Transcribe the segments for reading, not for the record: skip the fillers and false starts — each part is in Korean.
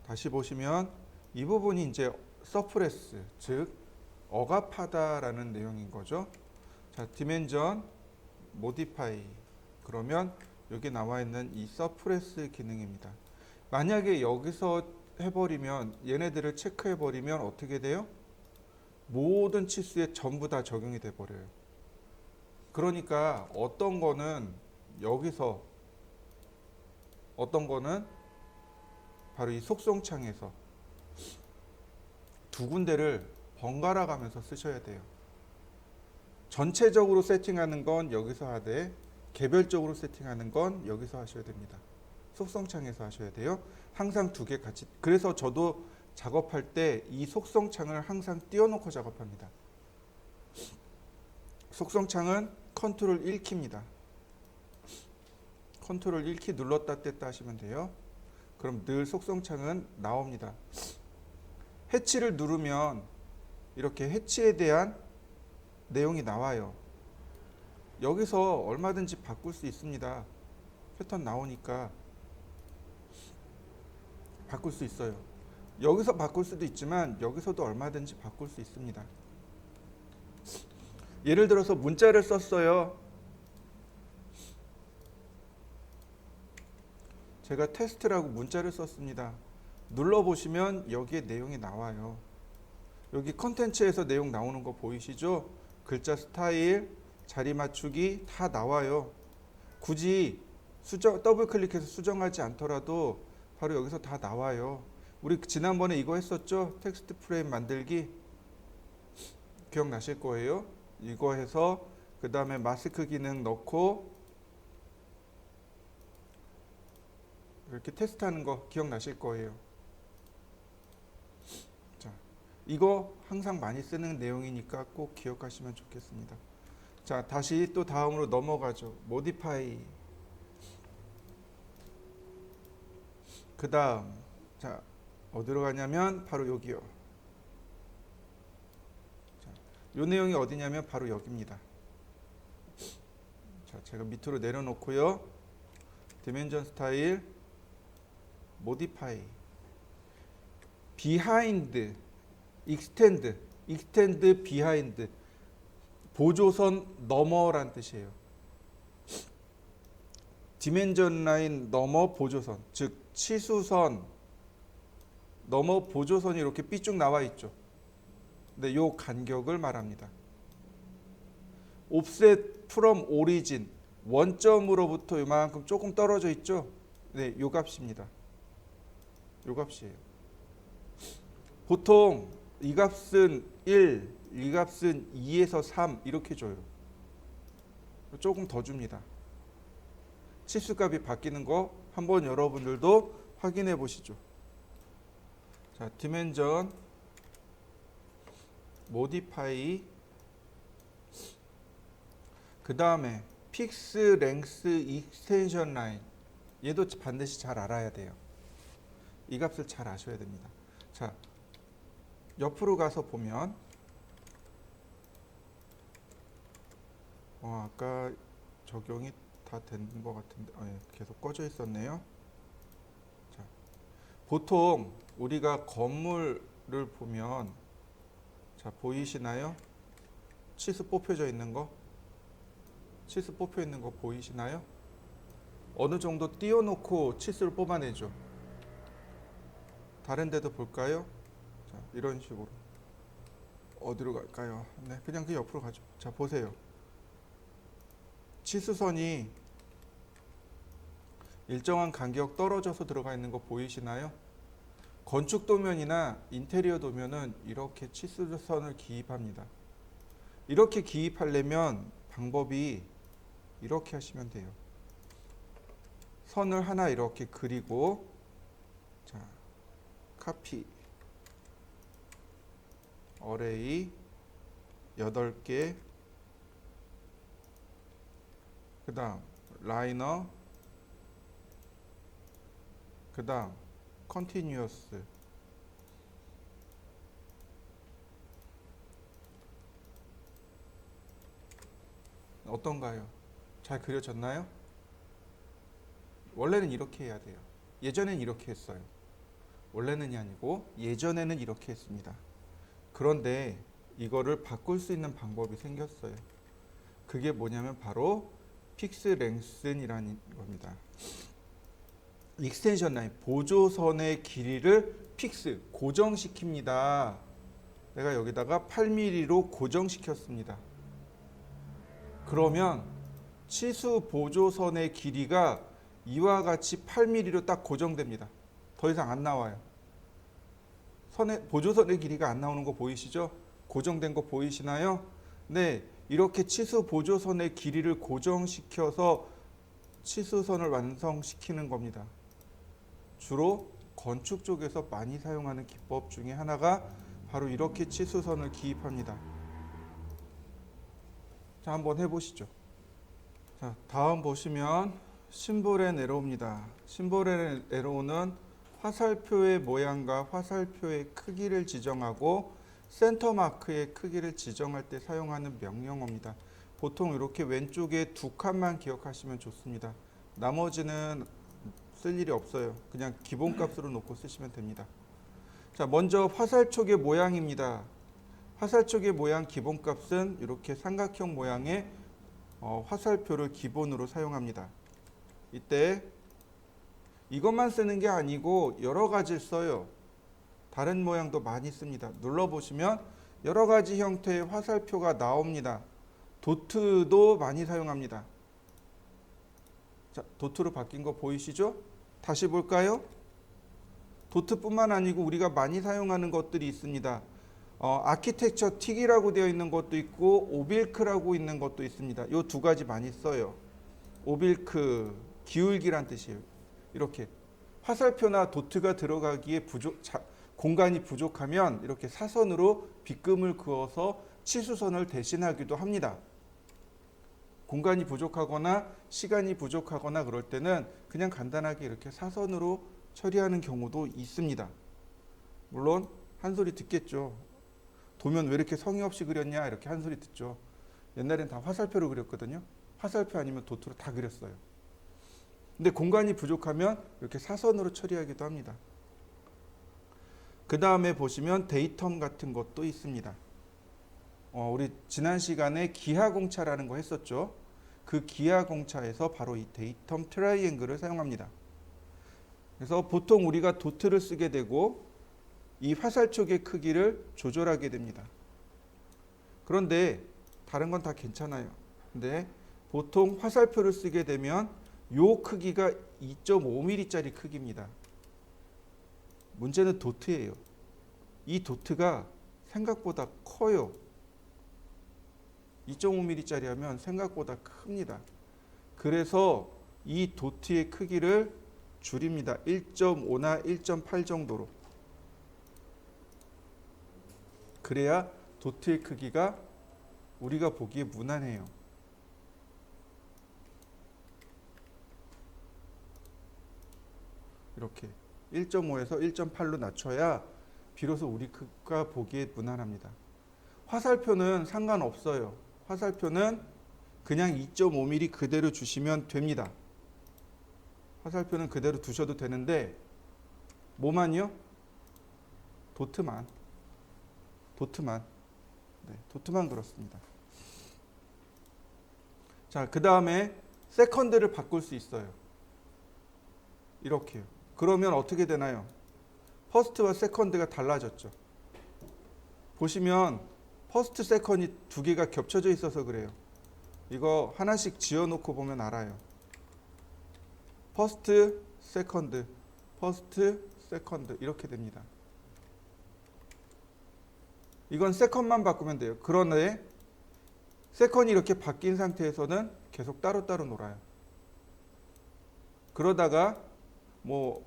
다시 보시면 이 부분이 이제 서프레스, 즉 억압하다라는 내용인 거죠. 자, 디멘전 모디파이. 그러면 여기 나와 있는 이 서프레스 기능입니다. 만약에 여기서 해버리면 얘네들을 체크해버리면 어떻게 돼요? 모든 치수에 전부 다 적용이 돼 버려요. 그러니까 어떤 거는 여기서, 어떤 거는 바로 이 속성창에서 두 군데를 번갈아 가면서 쓰셔야 돼요. 전체적으로 세팅하는 건 여기서 하되 개별적으로 세팅하는 건 여기서 하셔야 됩니다. 속성창에서 하셔야 돼요. 항상 두 개 같이. 그래서 저도 작업할 때 이 속성창을 항상 띄워놓고 작업합니다. 속성창은 컨트롤 1키입니다. 컨트롤 1키 눌렀다 뗐다 하시면 돼요. 그럼 늘 속성창은 나옵니다. 해치를 누르면 이렇게 해치에 대한 내용이 나와요. 여기서 얼마든지 바꿀 수 있습니다. 패턴 나오니까 바꿀 수 있어요. 여기서 바꿀 수도 있지만 여기서도 얼마든지 바꿀 수 있습니다. 예를 들어서 문자를 썼어요. 제가 테스트라고 문자를 썼습니다. 눌러보시면 여기에 내용이 나와요. 여기 컨텐츠에서 내용 나오는 거 보이시죠? 글자 스타일, 자리 맞추기 다 나와요. 굳이 더블 클릭해서 수정하지 않더라도 바로 여기서 다 나와요. 우리 지난번에 이거 했었죠? 텍스트 프레임 만들기. 기억나실 거예요. 이거 해서 그 다음에 마스크 기능 넣고 이렇게 테스트하는 거 기억나실 거예요. 자, 이거 항상 많이 쓰는 내용이니까 꼭 기억하시면 좋겠습니다. 자, 다시 또 다음으로 넘어가죠. 모디파이. 그 다음, 자, 어디로 가냐면 바로 여기요. 자, 요 내용이 어디냐면 바로 여기입니다. 자, 제가 밑으로 내려놓고요. 디멘전 스타일, 모디파이, 비하인드, 익스텐드 비하인드, 보조선 너머란 뜻이에요. 디멘전 라인 너머 보조선, 즉 치수선 너머 보조선이 이렇게 삐쭉 나와 있죠. 근데 요 간격을 말합니다. 옵셋 프롬 오리진, 원점으로부터 이만큼 조금 떨어져 있죠. 네, 요 값입니다. 요 값이에요. 보통 이 값은 1, 이 값은 2에서 3 이렇게 줘요. 조금 더 줍니다. 치수값이 바뀌는 거 한번 여러분들도 확인해 보시죠. 자, 디멘전 모디파이, 그 다음에 픽스 랭스 익스텐션 라인, 얘도 반드시 잘 알아야 돼요. 이 값을 잘 아셔야 됩니다. 자, 옆으로 가서 보면 아까 적용이 다 된 것 같은데 계속 꺼져 있었네요. 자, 보통 우리가 건물을 보면, 자, 보이시나요? 치수 뽑혀져 있는 거, 치수 뽑혀 있는 거 보이시나요? 어느 정도 띄워놓고 치수를 뽑아내죠. 다른 데도 볼까요? 자, 이런 식으로. 어디로 갈까요? 네, 그냥 그 옆으로 가죠. 자, 보세요. 치수선이 일정한 간격 떨어져서 들어가 있는 거 보이시나요? 건축 도면이나 인테리어 도면은 이렇게 치수선을 기입합니다. 이렇게 기입하려면 방법이 이렇게 하시면 돼요. 선을 하나 이렇게 그리고, 자, 카피, 어레이 8개, 그 다음 라이너, 그 다음 컨티뉴어스, 어떤가요? 잘 그려졌나요? 원래는 이렇게 해야 돼요. 예전엔 이렇게 했어요. 원래는이 아니고 예전에는 이렇게 했습니다. 그런데 이거를 바꿀 수 있는 방법이 생겼어요. 그게 뭐냐면 바로 픽스 랭슨이라는 겁니다. 익스텐션 라인, 보조선의 길이를 픽스, 고정시킵니다. 내가 여기다가 8mm로 고정시켰습니다. 그러면 치수 보조선의 길이가 이와 같이 8mm로 딱 고정됩니다. 더 이상 안 나와요. 보조선의 길이가 안 나오는 거 보이시죠? 고정된 거 보이시나요? 네, 이렇게 치수 보조선의 길이를 고정시켜서 치수선을 완성시키는 겁니다. 주로 건축 쪽에서 많이 사용하는 기법 중에 하나가 바로 이렇게 치수선을 기입합니다. 자, 한번 해보시죠. 자, 다음 보시면 심볼앤 에로우입니다. 심볼앤 에로우는 화살표의 모양과 화살표의 크기를 지정하고 센터 마크의 크기를 지정할 때 사용하는 명령어입니다. 보통 이렇게 왼쪽에 두 칸만 기억하시면 좋습니다. 나머지는 쓸 일이 없어요. 그냥 기본값으로 놓고 쓰시면 됩니다. 자, 먼저 화살촉의 모양입니다. 화살촉의 모양 기본값은 이렇게 삼각형 모양의 화살표를 기본으로 사용합니다. 이때 이것만 쓰는 게 아니고 여러 가지를 써요. 다른 모양도 많이 씁니다. 눌러보시면 여러 가지 형태의 화살표가 나옵니다. 도트도 많이 사용합니다. 자, 도트로 바뀐 거 보이시죠? 다시 볼까요? 도트뿐만 아니고 우리가 많이 사용하는 것들이 있습니다. 아키텍처 틱이라고 되어 있는 것도 있고 오빌크라고 있는 것도 있습니다. 이 두 가지 많이 써요. 오빌크, 기울기란 뜻이에요. 이렇게 화살표나 도트가 들어가기에 공간이 부족하면 이렇게 사선으로 빗금을 그어서 치수선을 대신하기도 합니다. 공간이 부족하거나 시간이 부족하거나 그럴 때는 그냥 간단하게 이렇게 사선으로 처리하는 경우도 있습니다. 물론 한 소리 듣겠죠. 도면 왜 이렇게 성의 없이 그렸냐 이렇게 한 소리 듣죠. 옛날엔 다 화살표로 그렸거든요. 화살표 아니면 도트로 다 그렸어요. 근데 공간이 부족하면 이렇게 사선으로 처리하기도 합니다. 그 다음에 보시면 데이텀 같은 것도 있습니다. 우리 지난 시간에 기하공차라는 거 했었죠. 그 기하공차에서 바로 이 데이텀 트라이앵글을 사용합니다. 그래서 보통 우리가 도트를 쓰게 되고 이 화살촉의 크기를 조절하게 됩니다. 그런데 다른 건 다 괜찮아요. 근데 보통 화살표를 쓰게 되면 요 크기가 2.5mm짜리 크기입니다. 문제는 도트예요. 이 도트가 생각보다 커요. 2.5mm짜리 하면 생각보다 큽니다. 그래서 이 도트의 크기를 줄입니다. 1.5나 1.8 정도로. 그래야 도트의 크기가 우리가 보기에 무난해요. 이렇게 1.5에서 1.8로 낮춰야 비로소 우리가 보기에 무난합니다. 화살표는 상관없어요. 화살표는 그냥 2.5mm 그대로 주시면 됩니다. 화살표는 그대로 두셔도 되는데 뭐만요? 도트만. 네, 도트만 그렇습니다. 자, 그 다음에 세컨드를 바꿀 수 있어요. 이렇게요. 그러면 어떻게 되나요? 퍼스트와 세컨드가 달라졌죠. 보시면 퍼스트, 세컨이 두 개가 겹쳐져 있어서 그래요. 이거 하나씩 지어놓고 보면 알아요. 퍼스트, 세컨드, 퍼스트, 세컨드 이렇게 됩니다. 이건 세컨만 바꾸면 돼요. 그런데 세컨이 이렇게 바뀐 상태에서는 계속 따로따로 놀아요. 그러다가 뭐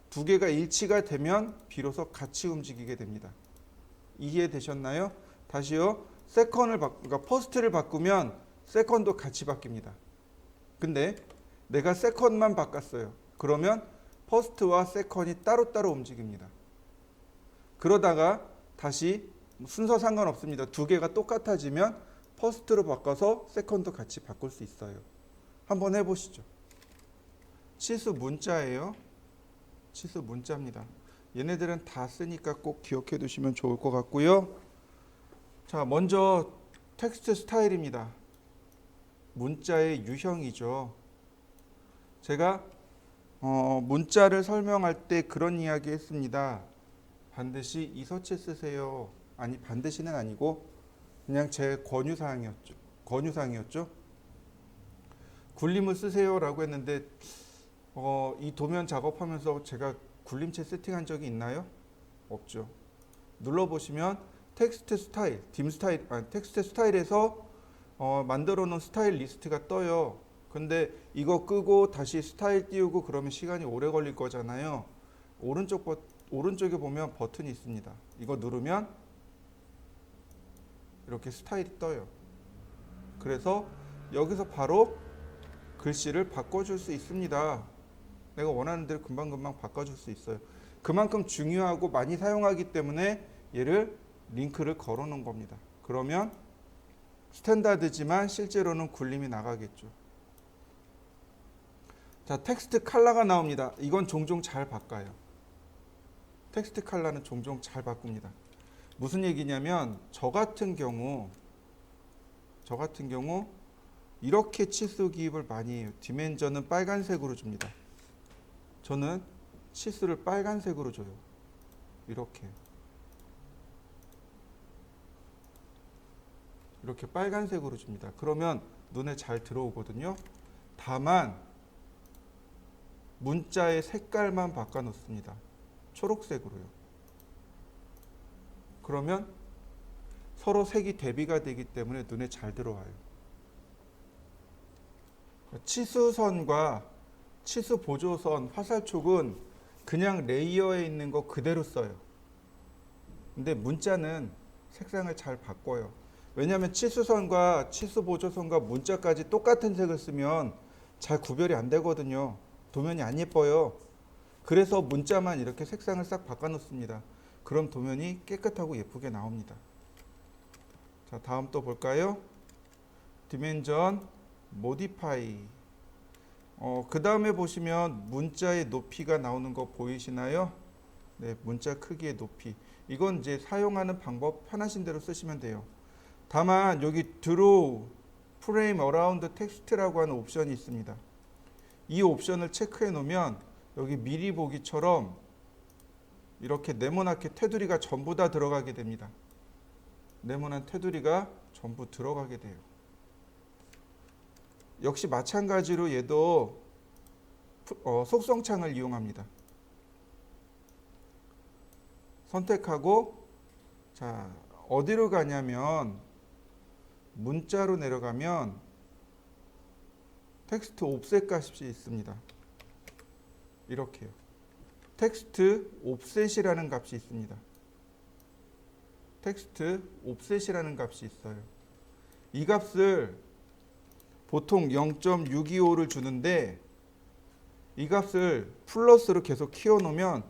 두 개가 일치가 되면 비로소 같이 움직이게 됩니다. 이해되셨나요? 다시요. 그러니까 퍼스트를 바꾸면 세컨도 같이 바뀝니다. 근데 내가 세컨만 바꿨어요. 그러면 퍼스트와 세컨이 따로따로 움직입니다. 그러다가 다시 순서 상관없습니다. 두 개가 똑같아지면 퍼스트로 바꿔서 세컨도 같이 바꿀 수 있어요. 한번 해보시죠. 치수 문자예요. 치수 문자입니다. 얘네들은 다 쓰니까 꼭 기억해 두시면 좋을 것 같고요. 자, 먼저 텍스트 스타일입니다. 문자의 유형이죠. 제가 문자를 설명할 때 그런 이야기 했습니다. 반드시 이서치 쓰세요. 아니, 반드시는 아니고 그냥 제 권유사항이었죠. 굴림을 쓰세요라고 했는데 이 도면 작업하면서 제가 굴림체 세팅한 적이 있나요? 없죠. 눌러보시면 텍스트 스타일, 텍스트 스타일에서 만들어 놓은 스타일 리스트가 떠요. 근데 이거 끄고 다시 스타일 띄우고 그러면 시간이 오래 걸릴 거잖아요. 오른쪽에 보면 버튼이 있습니다. 이거 누르면 이렇게 스타일이 떠요. 그래서 여기서 바로 글씨를 바꿔줄 수 있습니다. 내가 원하는 대로 금방금방 바꿔줄 수 있어요. 그만큼 중요하고 많이 사용하기 때문에 얘를 링크를 걸어 놓은 겁니다. 그러면 스탠다드지만 실제로는 굴림이 나가겠죠. 자, 텍스트 컬러가 나옵니다. 이건 종종 잘 바꿔요. 텍스트 컬러는 종종 잘 바꿉니다. 무슨 얘기냐면 저 같은 경우 이렇게 치수 기입을 많이 해요. 디멘전은 빨간색으로 줍니다. 저는 치수를 빨간색으로 줘요. 이렇게 빨간색으로 줍니다. 그러면 눈에 잘 들어오거든요. 다만 문자의 색깔만 바꿔 놓습니다. 초록색으로요. 그러면 서로 색이 대비가 되기 때문에 눈에 잘 들어와요. 치수선과 치수 보조선, 화살촉은 그냥 레이어에 있는 거 그대로 써요. 근데 문자는 색상을 잘 바꿔요. 왜냐하면 치수선과 치수 보조선과 문자까지 똑같은 색을 쓰면 잘 구별이 안 되거든요. 도면이 안 예뻐요. 그래서 문자만 이렇게 색상을 싹 바꿔 놓습니다. 그럼 도면이 깨끗하고 예쁘게 나옵니다. 자, 다음 또 볼까요? 디멘전 모디파이. 그 다음에 보시면 문자의 높이가 나오는 거 보이시나요? 네, 문자 크기의 높이. 이건 이제 사용하는 방법 편하신 대로 쓰시면 돼요. 다만 여기 Draw Frame Around Text라고 하는 옵션이 있습니다. 이 옵션을 체크해 놓으면 여기 미리 보기처럼 이렇게 네모나게 테두리가 전부 다 들어가게 됩니다. 네모난 테두리가 전부 들어가게 돼요. 역시 마찬가지로 얘도 속성창을 이용합니다. 선택하고 자, 어디로 가냐면 문자로 내려가면 텍스트 옵셋 값이 있습니다. 이렇게요. 텍스트 옵셋이라는 값이 있습니다. 텍스트 옵셋이라는 값이 있어요. 이 값을 보통 0.625를 주는데 이 값을 플러스로 계속 키워놓으면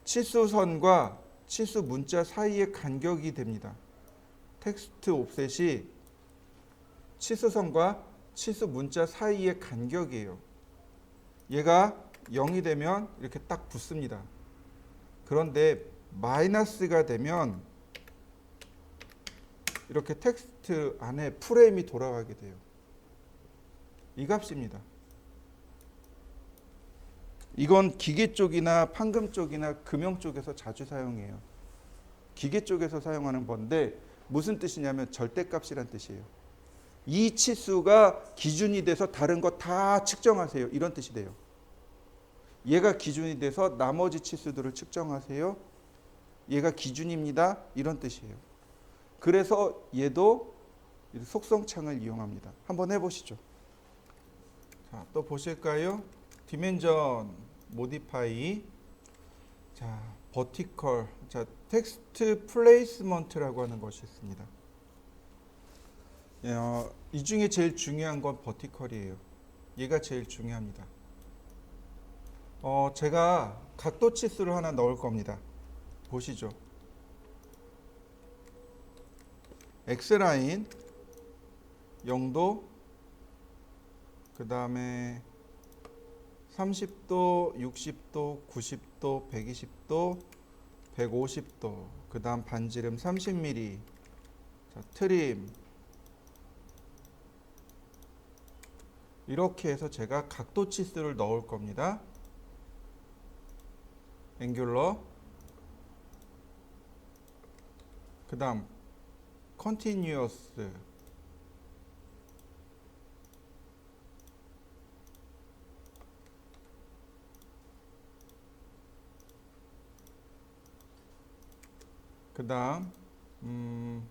치수선과 치수 문자 사이의 간격이 됩니다. 텍스트 옵셋이 치수선과 치수 문자 사이의 간격이에요. 얘가 0이 되면 이렇게 딱 붙습니다. 그런데 마이너스가 되면 이렇게 텍스트 안에 프레임이 돌아가게 돼요. 이 값입니다. 이건 기계 쪽이나 판금 쪽이나 금형 쪽에서 자주 사용해요. 기계 쪽에서 사용하는 건데 무슨 뜻이냐면 절대값이란 뜻이에요. 이 치수가 기준이 돼서 다른 거 다 측정하세요. 이런 뜻이 돼요. 얘가 기준이 돼서 나머지 치수들을 측정하세요. 얘가 기준입니다. 이런 뜻이에요. 그래서 얘도 속성창을 이용합니다. 한번 해보시죠. 자, 또 보실까요? 디멘전 모디파이. 자, 버티컬. 자, 텍스트 플레이스먼트라고 하는 것이 있습니다. 이 중에 제일 중요한 건 버티컬이에요. 얘가 제일 중요합니다. 제가 각도 치수를 하나 넣을 겁니다. 보시죠. X라인 0도, 그 다음에 30도, 60도, 110도, 120도, 150도, 그 다음 반지름 30mm, 자, 트림, 이렇게 해서 제가 각도 치수를 넣을 겁니다. 앵귤러, 그 다음 컨티뉴어스, 그 다음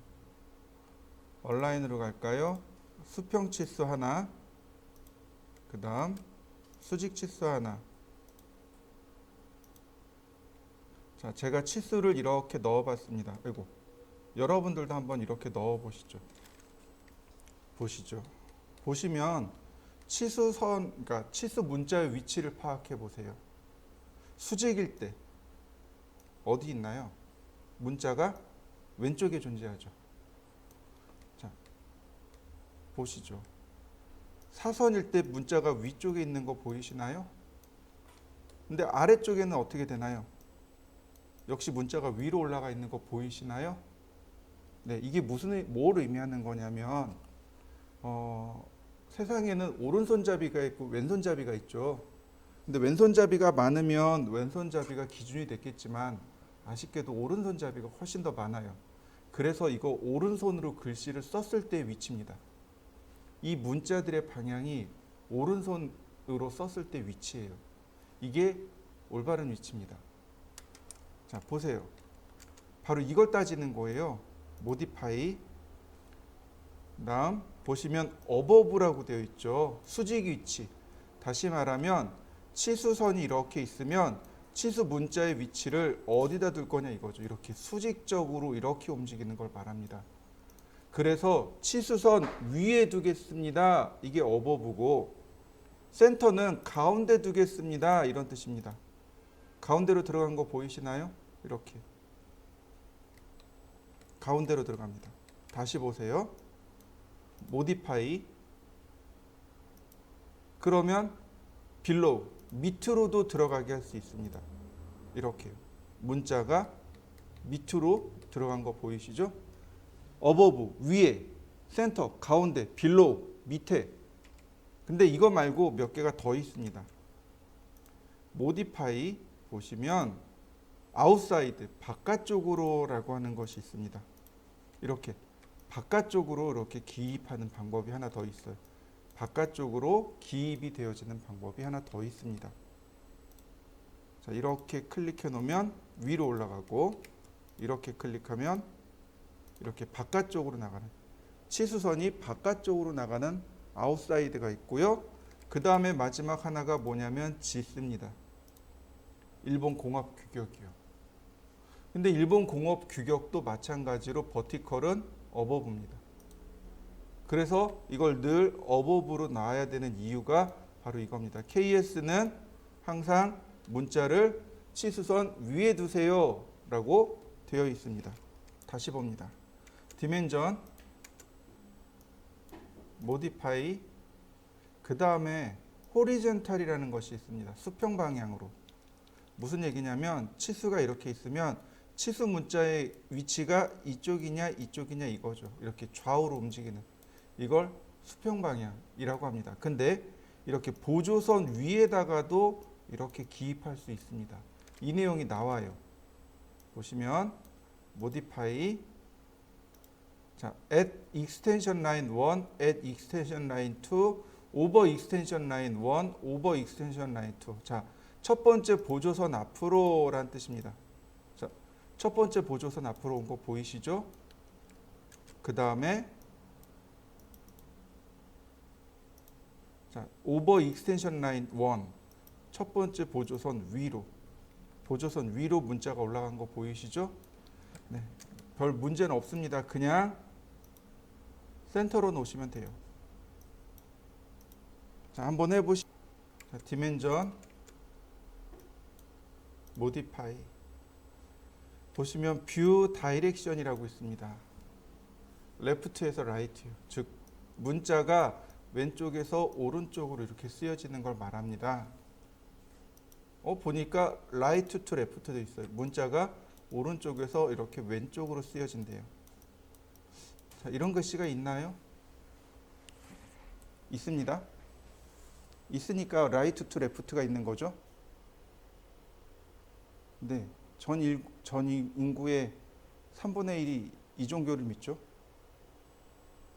얼라인으로 갈까요? 수평 치수 하나, 그 다음 수직 치수 하나. 자, 제가 치수를 이렇게 넣어 봤습니다. 아이고, 여러분들도 한번 이렇게 넣어 보시죠. 보시면 치수선, 그러니까 치수 문자의 위치를 파악해 보세요. 수직일 때 어디 있나요? 문자가 왼쪽에 존재하죠. 자, 보시죠. 사선일 때 문자가 위쪽에 있는 거 보이시나요? 근데 아래쪽에는 어떻게 되나요? 역시 문자가 위로 올라가 있는 거 보이시나요? 네, 이게 뭘 의미하는 거냐면 세상에는 오른손잡이가 있고 왼손잡이가 있죠. 근데 왼손잡이가 많으면 왼손잡이가 기준이 됐겠지만 아쉽게도 오른손잡이가 훨씬 더 많아요. 그래서 이거 오른손으로 글씨를 썼을 때의 위치입니다. 이 문자들의 방향이 오른손으로 썼을 때 위치예요. 이게 올바른 위치입니다. 자, 보세요. 바로 이걸 따지는 거예요. 모디파이. 다음 보시면 어버브라고 되어 있죠. 수직 위치. 다시 말하면 치수선이 이렇게 있으면 치수 문자의 위치를 어디다 둘 거냐 이거죠. 이렇게 수직적으로 이렇게 움직이는 걸 말합니다. 그래서 치수선 위에 두겠습니다. 이게 어버브고, 센터는 가운데 두겠습니다. 이런 뜻입니다. 가운데로 들어간 거 보이시나요? 이렇게 가운데로 들어갑니다. 다시 보세요. 모디파이. 그러면 빌로우, 밑으로도 들어가게 할 수 있습니다. 이렇게 문자가 밑으로 들어간 거 보이시죠? 어버브, 위에, 센터, 가운데, 빌로우, 밑에. 근데 이거 말고 몇 개가 더 있습니다. 모디파이 보시면 아웃사이드, 바깥쪽으로라고 하는 것이 있습니다. 이렇게 바깥쪽으로 이렇게 기입하는 방법이 하나 더 있어요. 바깥쪽으로 기입이 되어지는 방법이 하나 더 있습니다. 자, 이렇게 클릭해 놓으면 위로 올라가고, 이렇게 클릭하면 이렇게 바깥쪽으로 나가는, 치수선이 바깥쪽으로 나가는 아웃사이드가 있고요. 그 다음에 마지막 하나가 뭐냐면 지스입니다. 일본 공업 규격이요. 근데 일본 공업 규격도 마찬가지로 버티컬은 어버브입니다. 그래서 이걸 늘 어버브로 나와야 되는 이유가 바로 이겁니다. KS는 항상 문자를 치수선 위에 두세요 라고 되어 있습니다. 다시 봅니다. 디멘전, 모디파이, 그 다음에 호리젠탈이라는 것이 있습니다. 수평 방향으로. 무슨 얘기냐면 치수가 이렇게 있으면 치수 문자의 위치가 이쪽이냐 이쪽이냐 이거죠. 이렇게 좌우로 움직이는, 이걸 수평 방향이라고 합니다. 근데 이렇게 보조선 위에다가도 이렇게 기입할 수 있습니다. 이 내용이 나와요. 보시면 modify, 자, at extension line 1, at extension line 2, over extension line 1, over extension line 2. 자, 첫 번째 보조선 앞으로란 뜻입니다. 자, 첫 번째 보조선 앞으로 온 거 보이시죠? 그 다음에 자, over extension line 1, 첫 번째 보조선 위로, 보조선 위로 문자가 올라간 거 보이시죠? 네, 별 문제는 없습니다. 그냥 센터로 놓으시면 돼요. 자, 한번 해보시죠. 자, 디멘전, 모디파이. 보시면 뷰 다이렉션이라고 있습니다. 레프트에서 라이트, 즉 문자가 왼쪽에서 오른쪽으로 이렇게 쓰여지는 걸 말합니다. 보니까 right to left 돼 있어요. 문자가 오른쪽에서 이렇게 왼쪽으로 쓰여진대요. 자, 이런 글씨가 있나요? 있습니다. 있으니까 right to left가 있는 거죠. 네, 전 인구의 3분의 1이 이 종교를 믿죠.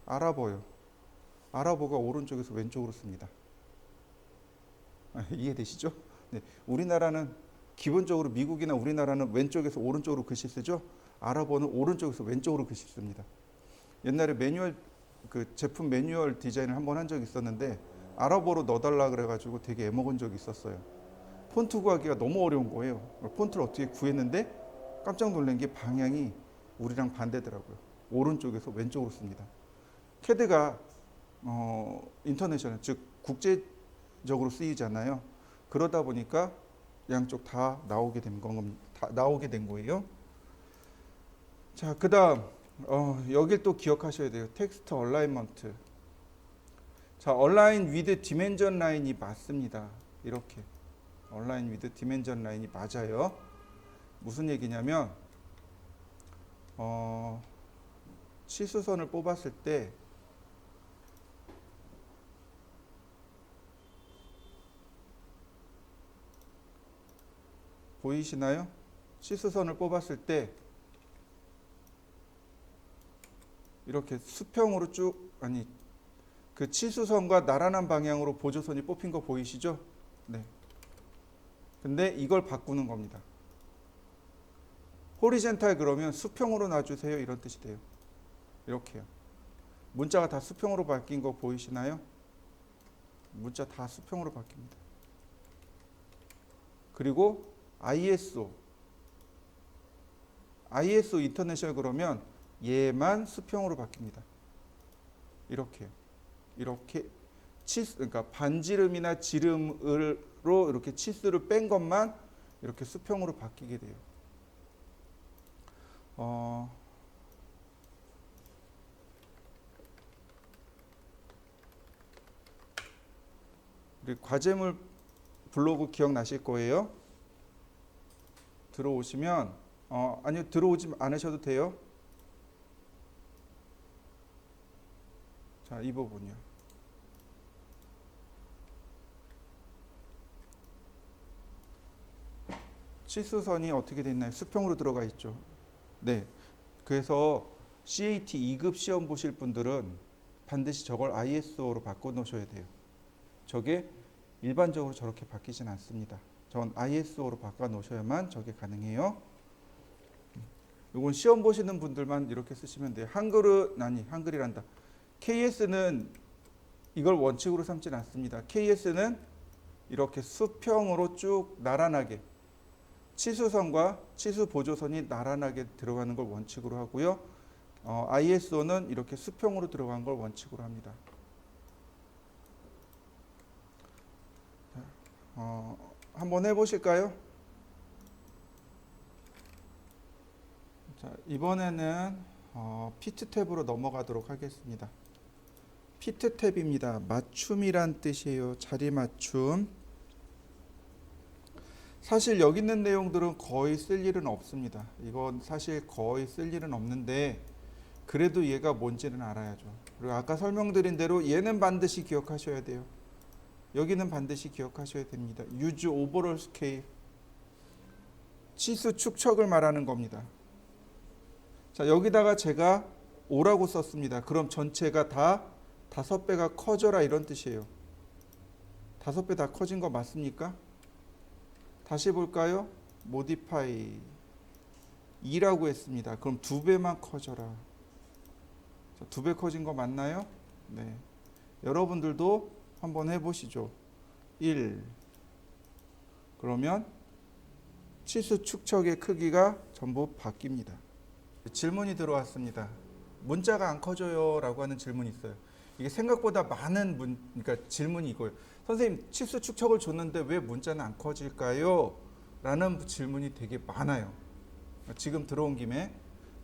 아랍어요. 아랍어가 오른쪽에서 왼쪽으로 씁니다. 이해되시죠? 네, 우리나라는 기본적으로 미국이나 우리나라는 왼쪽에서 오른쪽으로 글씨 쓰죠. 아랍어는 오른쪽에서 왼쪽으로 글씨 씁니다. 옛날에 매뉴얼 그 제품 매뉴얼 디자인을 한번 한 적이 있었는데 아랍어로 넣어달라 그래가지고 되게 애먹은 적이 있었어요. 폰트 구하기가 너무 어려운 거예요. 폰트를 어떻게 구했는데 깜짝 놀란 게 방향이 우리랑 반대더라고요. 오른쪽에서 왼쪽으로 씁니다. 캐드가 인터내셔널 즉 국제적으로 쓰이잖아요. 그러다 보니까 양쪽 다 나오게 된 거예요. 자, 그다음 여길 또 기억하셔야 돼요. 텍스트 얼라인먼트. 자, 얼라인 위드 디멘전 라인이 맞습니다. 이렇게 얼라인 위드 디멘전 라인이 맞아요. 무슨 얘기냐면 치수선을 뽑았을 때 보이시나요? 치수선을 뽑았을 때 이렇게 수평으로 그 치수선과 나란한 방향으로 보조선이 뽑힌 거 보이시죠? 네. 근데 이걸 바꾸는 겁니다. 호리젠탈 그러면 수평으로 놔주세요 이런 뜻이 돼요. 이렇게요. 문자가 다 수평으로 바뀐 거 보이시나요? 문자 다 수평으로 바뀝니다. 그리고 ISO 인터내셔널 그러면 얘만 수평으로 바뀝니다. 이렇게요. 이렇게 그러니까 반지름이나 지름으로 이렇게 치수를 뺀 것만 이렇게 수평으로 바뀌게 돼요. 우리 과제물 블로그 기억나실 거예요. 들어오시면 아니요, 들어오지 않으셔도 돼요. 자, 이 부분이요. 치수선이 어떻게 됐나요? 수평으로 들어가 있죠. 네. 그래서 CAT 2급 시험 보실 분들은 반드시 저걸 ISO로 바꿔 놓으셔야 돼요. 저게 일반적으로 저렇게 바뀌진 않습니다. 전 ISO로 바꿔 놓으셔야만 저게 가능해요. 이건 시험 보시는 분들만 이렇게 쓰시면 돼요. 한글이란다. KS는 이걸 원칙으로 삼진 않습니다. KS는 이렇게 수평으로 쭉 나란하게 치수선과 치수 보조선이 나란하게 들어가는 걸 원칙으로 하고요. ISO는 이렇게 수평으로 들어간 걸 원칙으로 합니다. 한번 해보실까요? 자, 이번에는 피트 탭으로 넘어가도록 하겠습니다. 피트 탭입니다. 맞춤이란 뜻이에요. 자리 맞춤. 사실 여기 있는 내용들은 거의 쓸 일은 없습니다. 이건 사실 거의 쓸 일은 없는데 그래도 얘가 뭔지는 알아야죠. 그리고 아까 설명드린 대로 얘는 반드시 기억하셔야 돼요. 여기는 반드시 기억하셔야 됩니다. use overall scale. 치수 축척을 말하는 겁니다. 자, 여기다가 제가 5라고 썼습니다. 그럼 전체가 다 5배가 커져라 이런 뜻이에요. 5배 다 커진 거 맞습니까? 다시 볼까요? modify 2라고 했습니다. 그럼 2배만 커져라. 2배 커진 거 맞나요? 네. 여러분들도 한번 해보시죠. 1. 그러면 치수 축척의 크기가 전부 바뀝니다. 질문이 들어왔습니다. 문자가 안 커져요 라고 하는 질문이 있어요. 이게 생각보다 많은 그러니까 질문이 이거예요. 선생님, 치수 축척을 줬는데 왜 문자는 안 커질까요? 라는 질문이 되게 많아요. 지금 들어온 김에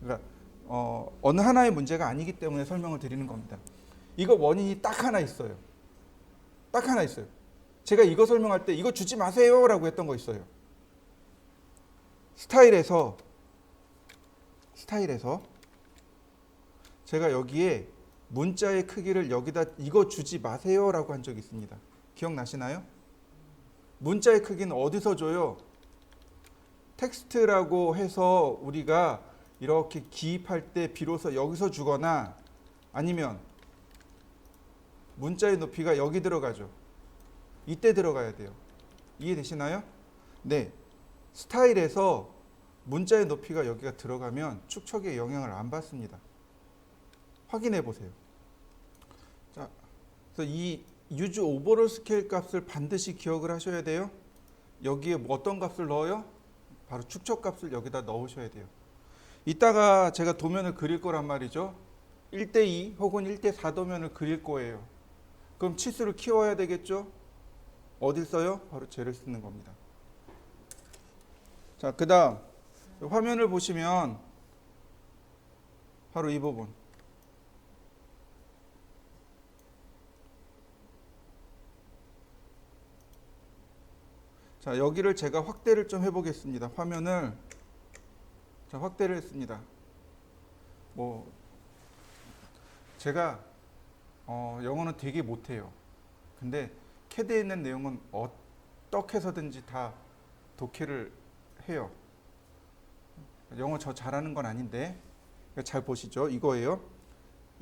그러니까 어느 하나의 문제가 아니기 때문에 설명을 드리는 겁니다. 이거 원인이 딱 하나 있어요. 딱 하나 있어요. 제가 이거 설명할 때 이거 주지 마세요라고 했던 거 있어요. 스타일에서 제가 여기에 문자의 크기를 여기다 이거 주지 마세요라고 한 적이 있습니다. 기억나시나요? 문자의 크기는 어디서 줘요? 텍스트라고 해서 우리가 이렇게 기입할 때 비로소 여기서 주거나 아니면 문자의 높이가 여기 들어가죠. 이때 들어가야 돼요. 이해되시나요? 네. 스타일에서 문자의 높이가 여기가 들어가면 축척에 영향을 안 받습니다. 확인해 보세요. 자, 그래서 이 use overall scale 값을 반드시 기억을 하셔야 돼요. 여기에 어떤 값을 넣어요? 바로 축척 값을 여기다 넣으셔야 돼요. 이따가 제가 도면을 그릴 거란 말이죠. 1:2 혹은 1:4 도면을 그릴 거예요. 그럼 치수를 키워야 되겠죠? 어딜 써요? 바로 쟤를 쓰는 겁니다. 자, 그 다음 화면을 보시면 바로 이 부분. 자, 여기를 제가 확대를 좀 해보겠습니다. 화면을 자, 확대를 했습니다. 뭐 제가 영어는 되게 못해요. 근데 캐드에 있는 내용은 어떻게 해서든지 다 독해를 해요. 영어 저 잘하는 건 아닌데 잘 보시죠. 이거예요.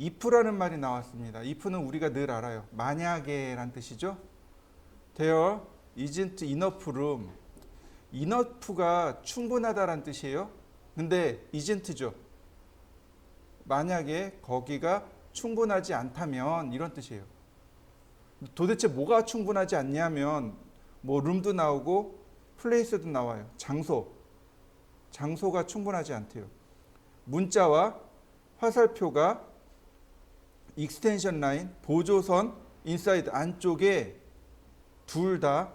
if라는 말이 나왔습니다. if는 우리가 늘 알아요. 만약에 란 뜻이죠. There isn't enough room. enough가 충분하다란 뜻이에요. 근데 isn't죠. 만약에 거기가 충분하지 않다면 이런 뜻이에요. 도대체 뭐가 충분하지 않냐면 뭐 room도 나오고 place도 나와요. 장소가 충분하지 않대요. 문자와 화살표가 익스텐션 라인, 보조선, 인사이드 안쪽에 둘 다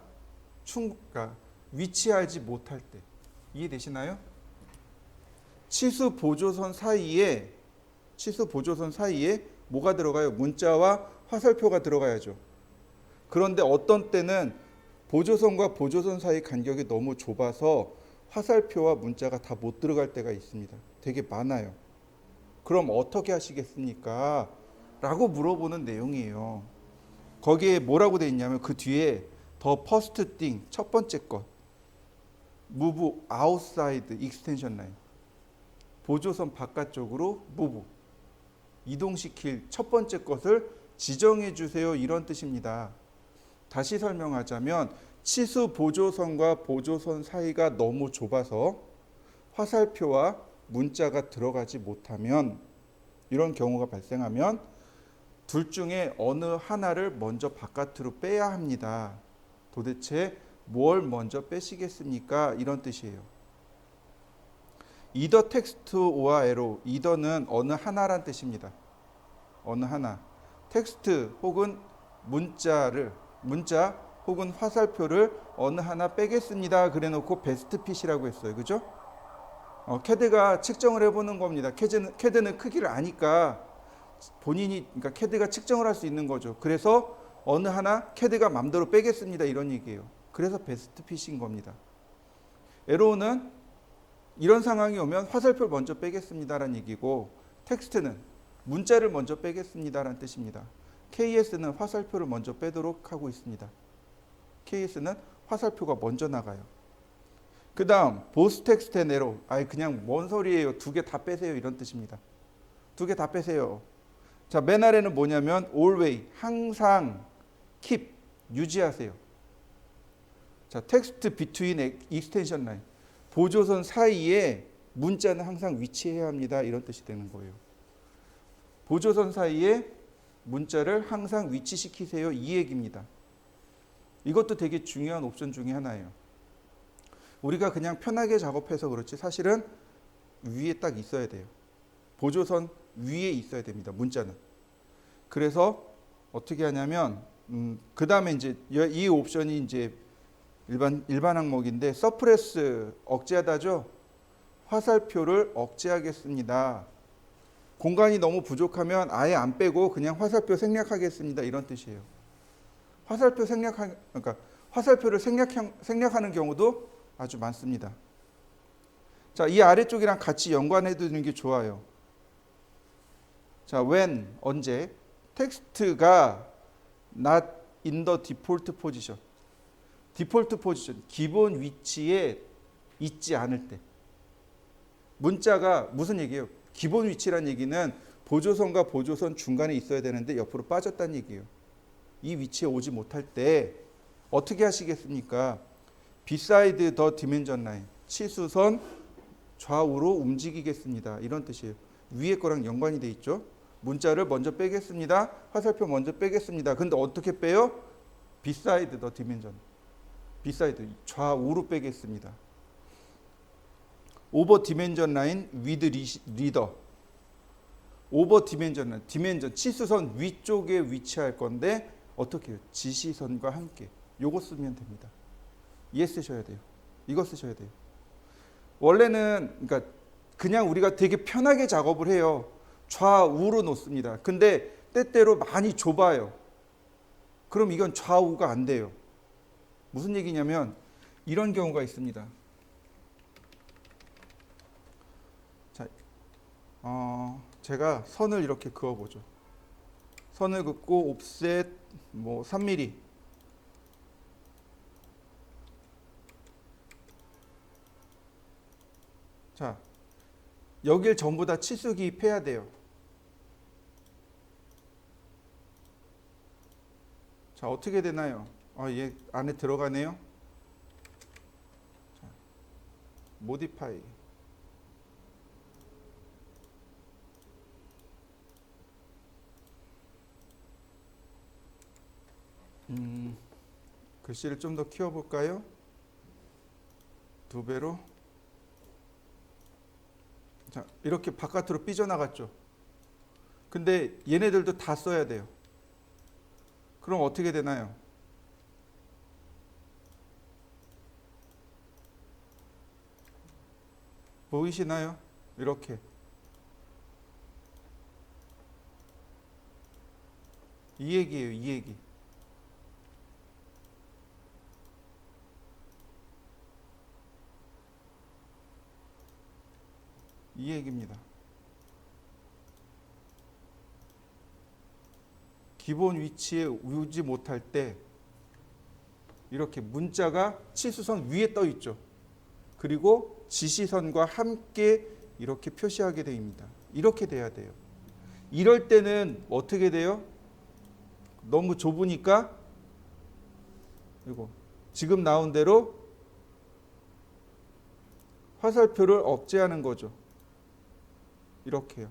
그러니까 위치하지 못할 때. 이해되시나요? 치수 보조선 사이에 뭐가 들어가요? 문자와 화살표가 들어가야죠. 그런데 어떤 때는 보조선과 보조선 사이 간격이 너무 좁아서 화살표와 문자가 다 못 들어갈 때가 있습니다. 되게 많아요. 그럼 어떻게 하시겠습니까? 라고 물어보는 내용이에요. 거기에 뭐라고 돼 있냐면 그 뒤에 the first thing, 첫 번째 것, move outside extension line, 보조선 바깥쪽으로 move, 이동시킬 첫 번째 것을 지정해 주세요. 이런 뜻입니다. 다시 설명하자면 치수 보조선과 보조선 사이가 너무 좁아서 화살표와 문자가 들어가지 못하면 이런 경우가 발생하면 둘 중에 어느 하나를 먼저 바깥으로 빼야 합니다. 도대체 뭘 먼저 빼시겠습니까? 이런 뜻이에요. either text or arrow. either는 어느 하나란 뜻입니다. 어느 하나. 텍스트 혹은 문자 혹은 화살표를 어느 하나 빼겠습니다. 그래놓고 베스트 핏이라고 했어요. 그죠? 캐드가 측정을 해보는 겁니다. 캐드는 크기를 아니까 그러니까 캐드가 측정을 할 수 있는 거죠. 그래서 어느 하나 캐드가 맘대로 빼겠습니다. 이런 얘기예요. 그래서 베스트 핏인 겁니다. 에로우는 이런 상황이 오면 화살표를 먼저 빼겠습니다라는 얘기고 텍스트는 문자를 먼저 빼겠습니다라는 뜻입니다. KS는 화살표를 먼저 빼도록 하고 있습니다. KS는 화살표가 먼저 나가요. 그 다음 보스 텍스트 앤 에로. 그냥 뭔 소리예요. 두 개 다 빼세요. 이런 뜻입니다. 두 개 다 빼세요. 자, 맨 아래는 뭐냐면 always, 항상, keep, 유지하세요. 자, 텍스트 between extension line, 보조선 사이에 문자는 항상 위치해야 합니다. 이런 뜻이 되는 거예요. 보조선 사이에 문자를 항상 위치시키세요. 이 얘기입니다. 이것도 되게 중요한 옵션 중에 하나예요. 우리가 그냥 편하게 작업해서 그렇지 사실은 위에 딱 있어야 돼요. 보조선 위에 있어야 됩니다. 문자는. 그래서 어떻게 하냐면 그 다음에 이제 이 옵션이 이제 일반 항목인데 서프레스 억제하다죠. 화살표를 억제하겠습니다. 공간이 너무 부족하면 아예 안 빼고 그냥 화살표 생략하겠습니다. 이런 뜻이에요. 그러니까 화살표를 생략하는 경우도 아주 많습니다. 자, 이 아래쪽이랑 같이 연관해 두는 게 좋아요. 자, when 언제 텍스트가 not in the default position. 디폴트 포지션, 기본 위치에 있지 않을 때. 문자가 무슨 얘기예요? 기본 위치란 얘기는 보조선과 보조선 중간에 있어야 되는데 옆으로 빠졌다는 얘기예요. 이 위치에 오지 못할 때 어떻게 하시겠습니까? beside the dimension line, 치수선 좌우로 움직이겠습니다. 이런 뜻이에요. 위에 거랑 연관이 돼 있죠. 문자를 먼저 빼겠습니다. 화살표 먼저 빼겠습니다. 근데 어떻게 빼요? beside the dimension. beside 좌우로 빼겠습니다. over dimension line with reader. over dimension line, dimension 치수선 위쪽에 위치할 건데 어떻게 해요? 지시선과 함께. 요거 쓰면 됩니다. 얘 쓰셔야 돼요. 이거 쓰셔야 돼요. 원래는 그러니까 그냥 우리가 되게 편하게 작업을 해요. 좌우로 놓습니다. 근데 때때로 많이 좁아요. 그럼 이건 좌우가 안 돼요. 무슨 얘기냐면 이런 경우가 있습니다. 자, 제가 선을 이렇게 그어보죠. 선을 긋고 옵셋 뭐 3mm. 자, 여길 전부 다 치수 기입해야 돼요. 자, 어떻게 되나요? 얘 안에 들어가네요. 자, modify. 글씨를 좀 더 키워볼까요? 2배로. 자, 이렇게 바깥으로 삐져나갔죠. 근데 얘네들도 다 써야 돼요. 그럼 어떻게 되나요? 보이시나요? 이렇게. 이 얘기예요, 이 얘기. 이 얘기입니다. 기본 위치에 오지 못할 때 이렇게 문자가 치수선 위에 떠 있죠. 그리고 지시선과 함께 이렇게 표시하게 됩니다. 이렇게 돼야 돼요. 이럴 때는 어떻게 돼요? 너무 좁으니까 이거 지금 나온 대로 화살표를 억제하는 거죠. 이렇게요.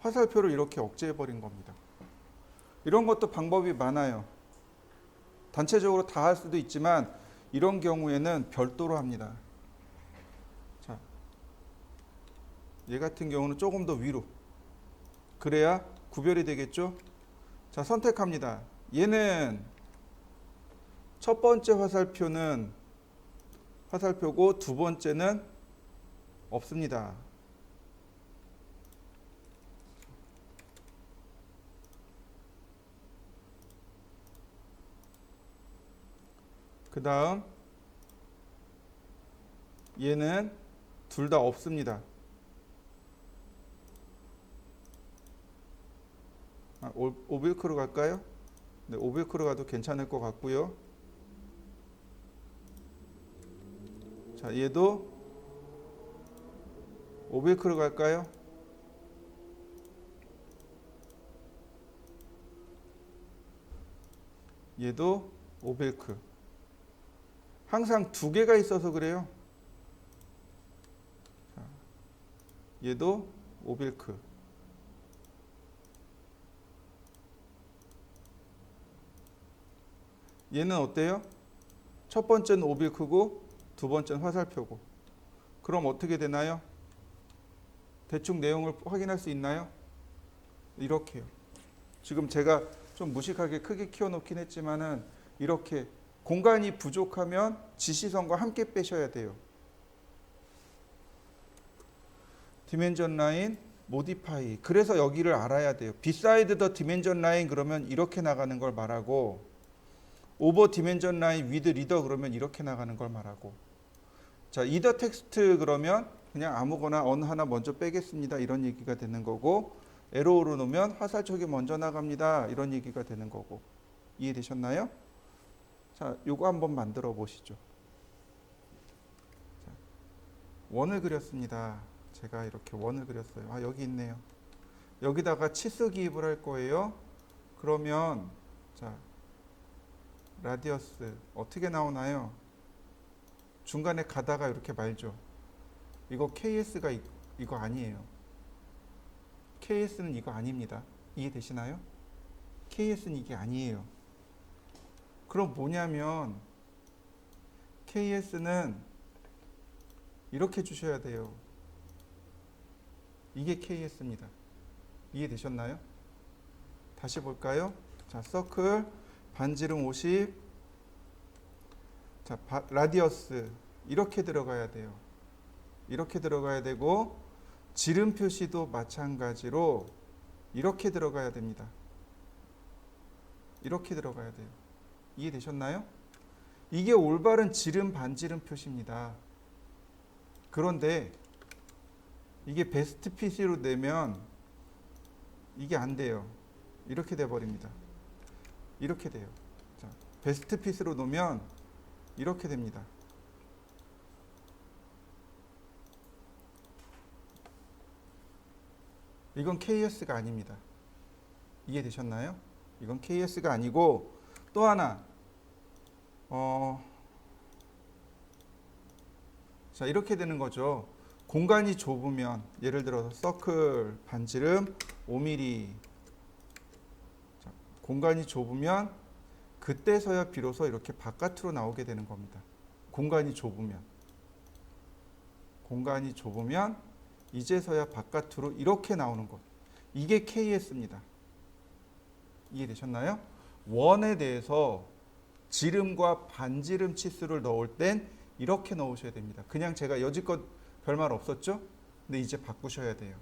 화살표를 이렇게 억제해 버린 겁니다. 이런 것도 방법이 많아요. 단체적으로 다 할 수도 있지만 이런 경우에는 별도로 합니다. 자, 얘 같은 경우는 조금 더 위로. 그래야 구별이 되겠죠? 자, 선택합니다. 얘는 첫 번째 화살표고 두 번째는 없습니다. 그 다음 얘는 둘 다 없습니다. 오빌크로 갈까요? 네, 오빌크로 가도 괜찮을 것 같고요. 자, 얘도 오빌크로 갈까요? 얘도 오빌크. 항상 두 개가 있어서 그래요. 자, 얘도 오빌크. 얘는 어때요? 첫 번째는 오빌크고 두 번째는 화살표고. 그럼 어떻게 되나요? 대충 내용을 확인할 수 있나요? 이렇게요. 지금 제가 좀 무식하게 크게 키워놓긴 했지만은 이렇게 공간이 부족하면 지시선과 함께 빼셔야 돼요. 디멘전 라인 modify. 그래서 여기를 알아야 돼요. beside the dimension line 그러면 이렇게 나가는 걸 말하고 over dimension line with reader 그러면 이렇게 나가는 걸 말하고. 자, either text 그러면 그냥 아무거나 어느 하나 먼저 빼겠습니다. 이런 얘기가 되는 거고 에로우로 놓으면 화살촉이 먼저 나갑니다. 이런 얘기가 되는 거고. 이해되셨나요? 자, 요거 한번 만들어 보시죠. 자, 원을 그렸습니다. 제가 이렇게 원을 그렸어요. 아, 여기 있네요. 여기다가 치수 기입을 할 거예요. 그러면 자, 라디어스 어떻게 나오나요? 중간에 가다가 이렇게 말죠. 이거 KS가 이거 아니에요. KS는 이거 아닙니다. 이해되시나요? KS는 이게 아니에요. 그럼 뭐냐면 KS는 이렇게 주셔야 돼요. 이게 KS입니다. 이해되셨나요? 다시 볼까요? 자, 서클 반지름 50. 자, 라디어스 이렇게 들어가야 돼요. 이렇게 들어가야 되고 지름 표시도 마찬가지로 이렇게 들어가야 됩니다. 이렇게 들어가야 돼요. 이해되셨나요? 이게 올바른 지름 반지름 표시입니다. 그런데 이게 베스트 PC로 내면 이게 안 돼요. 이렇게 돼 버립니다. 이렇게 돼요. 자, 베스트 핏으로 놓으면 이렇게 됩니다. 이건 KS가 아닙니다. 이해되셨나요? 이건 KS가 아니고 또 하나 자, 이렇게 되는 거죠. 공간이 좁으면 예를 들어서 서클 반지름 5mm. 자, 공간이 좁으면 그때서야 비로소 이렇게 바깥으로 나오게 되는 겁니다. 공간이 좁으면 이제서야 바깥으로 이렇게 나오는 것. 이게 KS입니다. 이해되셨나요? 원에 대해서 지름과 반지름 치수를 넣을 땐 이렇게 넣으셔야 됩니다. 그냥 제가 여지껏 별말 없었죠? 근데 이제 바꾸셔야 돼요.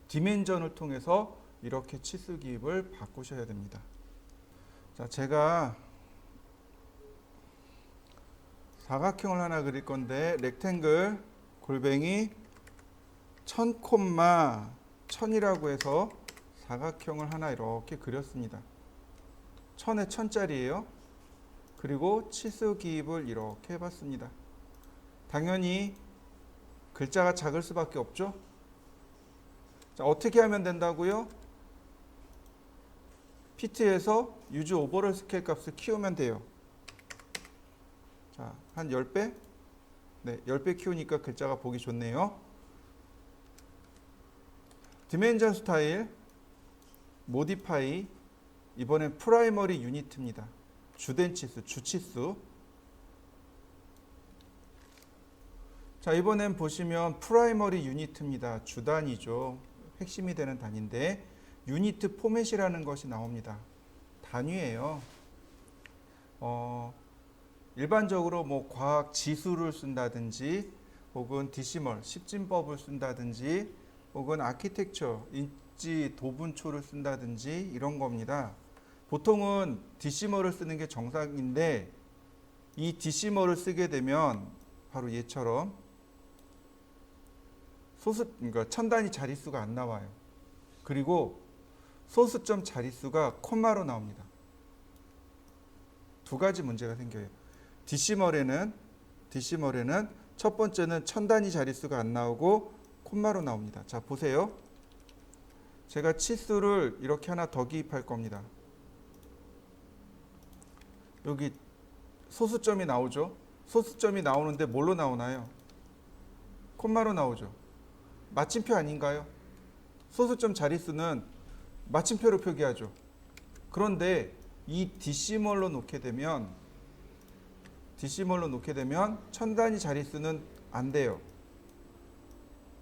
디멘전을 통해서 이렇게 치수 기입을 바꾸셔야 됩니다. 자, 제가 사각형을 하나 그릴 건데 렉탱글 골뱅이 1000, 1000이라고 해서 사각형을 하나 이렇게 그렸습니다. 1000에 1000짜리예요. 그리고 치수 기입을 이렇게 해봤습니다. 당연히 글자가 작을 수밖에 없죠. 자, 어떻게 하면 된다고요? 피트에서 유즈 오버롤 스케일 값을 키우면 돼요. 자, 한 10배? 네, 10배 키우니까 글자가 보기 좋네요. 디멘전 스타일, 모디파이, 이번엔 프라이머리 유니트입니다. 주된 치수, 주치수. 자, 이번엔 보시면 프라이머리 유니트입니다. 주단위죠. 핵심이 되는 단위인데 유니트 포맷이라는 것이 나옵니다. 단위예요. 일반적으로 뭐 과학 지수를 쓴다든지 혹은 디시멀, 십진법을 쓴다든지 혹은 아키텍처, 인지 도분초를 쓴다든지 이런 겁니다. 보통은 디시멀을 쓰는 게 정상인데 이 디시멀을 쓰게 되면 바로 얘처럼 그러니까 천단위 자릿수가 안 나와요. 그리고 소수점 자릿수가 콤마로 나옵니다. 두 가지 문제가 생겨요. 디시멀에는 첫 번째는 천단위 자릿수가 안 나오고 콤마로 나옵니다. 자, 보세요. 제가 치수를 이렇게 하나 더 기입할 겁니다. 여기 소수점이 나오죠. 소수점이 나오는데 뭘로 나오나요? 콤마로 나오죠. 마침표 아닌가요? 소수점 자릿수는 마침표로 표기하죠. 그런데 이 디시멀로 놓게 되면 천단위 자릿수는 안 돼요.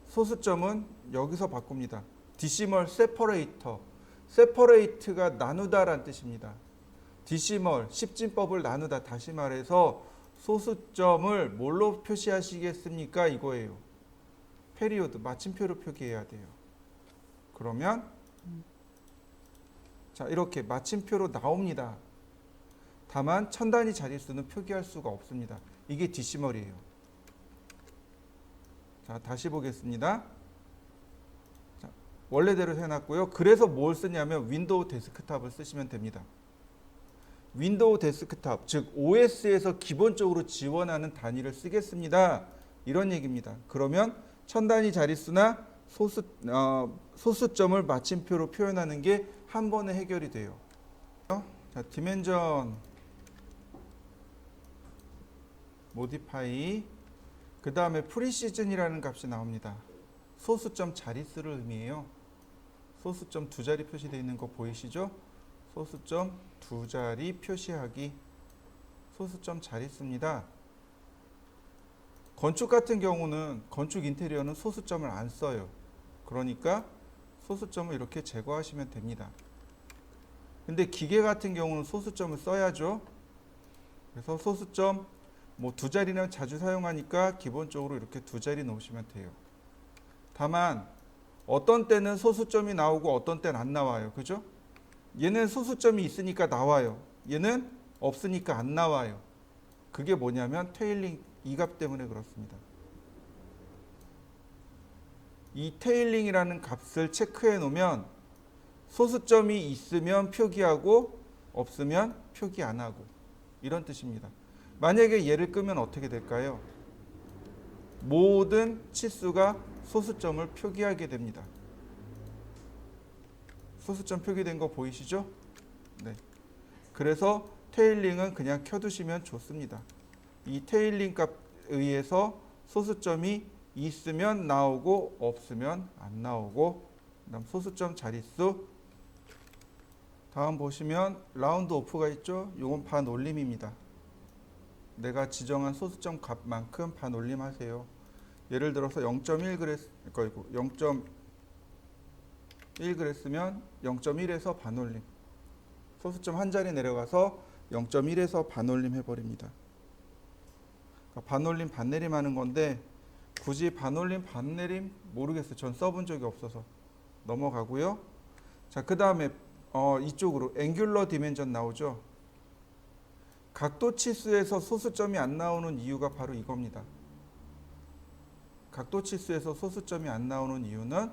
소수점은 여기서 바꿉니다. 디시멀 세퍼레이터. 세퍼레이트가 나누다란 뜻입니다. 디시멀, 십진법을 나누다. 다시 말해서 소수점을 뭘로 표시하시겠습니까? 이거예요. 페리오드, 마침표로 표기해야 돼요. 그러면 자, 이렇게 마침표로 나옵니다. 다만 천 단위 자릿수는 표기할 수가 없습니다. 이게 디시멀이에요. 자, 다시 보겠습니다. 자, 원래대로 해놨고요. 그래서 뭘 쓰냐면 윈도우 데스크탑을 쓰시면 됩니다. 윈도우 데스크탑, 즉 OS에서 기본적으로 지원하는 단위를 쓰겠습니다. 이런 얘기입니다. 그러면 천 단위 자릿수나 소수점을 마침표로 표현하는 게 한 번에 해결이 돼요. 자, 디멘전 모디파이, 그 다음에 프리시즌이라는 값이 나옵니다. 소수점 자릿수를 의미해요. 소수점 두 자리 표시되어 있는 거 보이시죠? 소수점 두 자리 표시하기, 소수점 자릿수입니다. 건축 같은 경우는, 건축 인테리어는 소수점을 안 써요. 그러니까 소수점을 이렇게 제거하시면 됩니다. 근데 기계 같은 경우는 소수점을 써야죠. 그래서 소수점 뭐 두 자리는 자주 사용하니까 기본적으로 이렇게 두 자리 놓으시면 돼요. 다만 어떤 때는 소수점이 나오고 어떤 때는 안 나와요. 그죠? 얘는 소수점이 있으니까 나와요. 얘는 없으니까 안 나와요. 그게 뭐냐면 테일링 이 값 때문에 그렇습니다. 이 테일링이라는 값을 체크해 놓으면 소수점이 있으면 표기하고 없으면 표기 안 하고, 이런 뜻입니다. 만약에 얘를 끄면 어떻게 될까요? 모든 치수가 소수점을 표기하게 됩니다. 소수점 표기된 거 보이시죠? 네. 그래서 테일링은 그냥 켜두시면 좋습니다. 이 테일링 값에 의해서 소수점이 있으면 나오고 없으면 안 나오고, 그다음 소수점 자릿수, 다음 보시면 라운드 오프가 있죠? 이건 반올림입니다. 내가 지정한 소수점 값만큼 반올림 하세요. 예를 들어서 0.1 그랬고 0.1 그랬으면 0.1에서 반올림, 소수점 한 자리 내려가서 0.1에서 반올림 해버립니다. 그러니까 반올림 반내림 하는 건데, 굳이 반올림 반내림 모르겠어요. 전 써본 적이 없어서 넘어가고요. 자, 그 다음에 이쪽으로 앵귤러 디멘전 나오죠. 각도 치수에서 소수점이 안 나오는 이유가 바로 이겁니다. 각도 치수에서 소수점이 안 나오는 이유는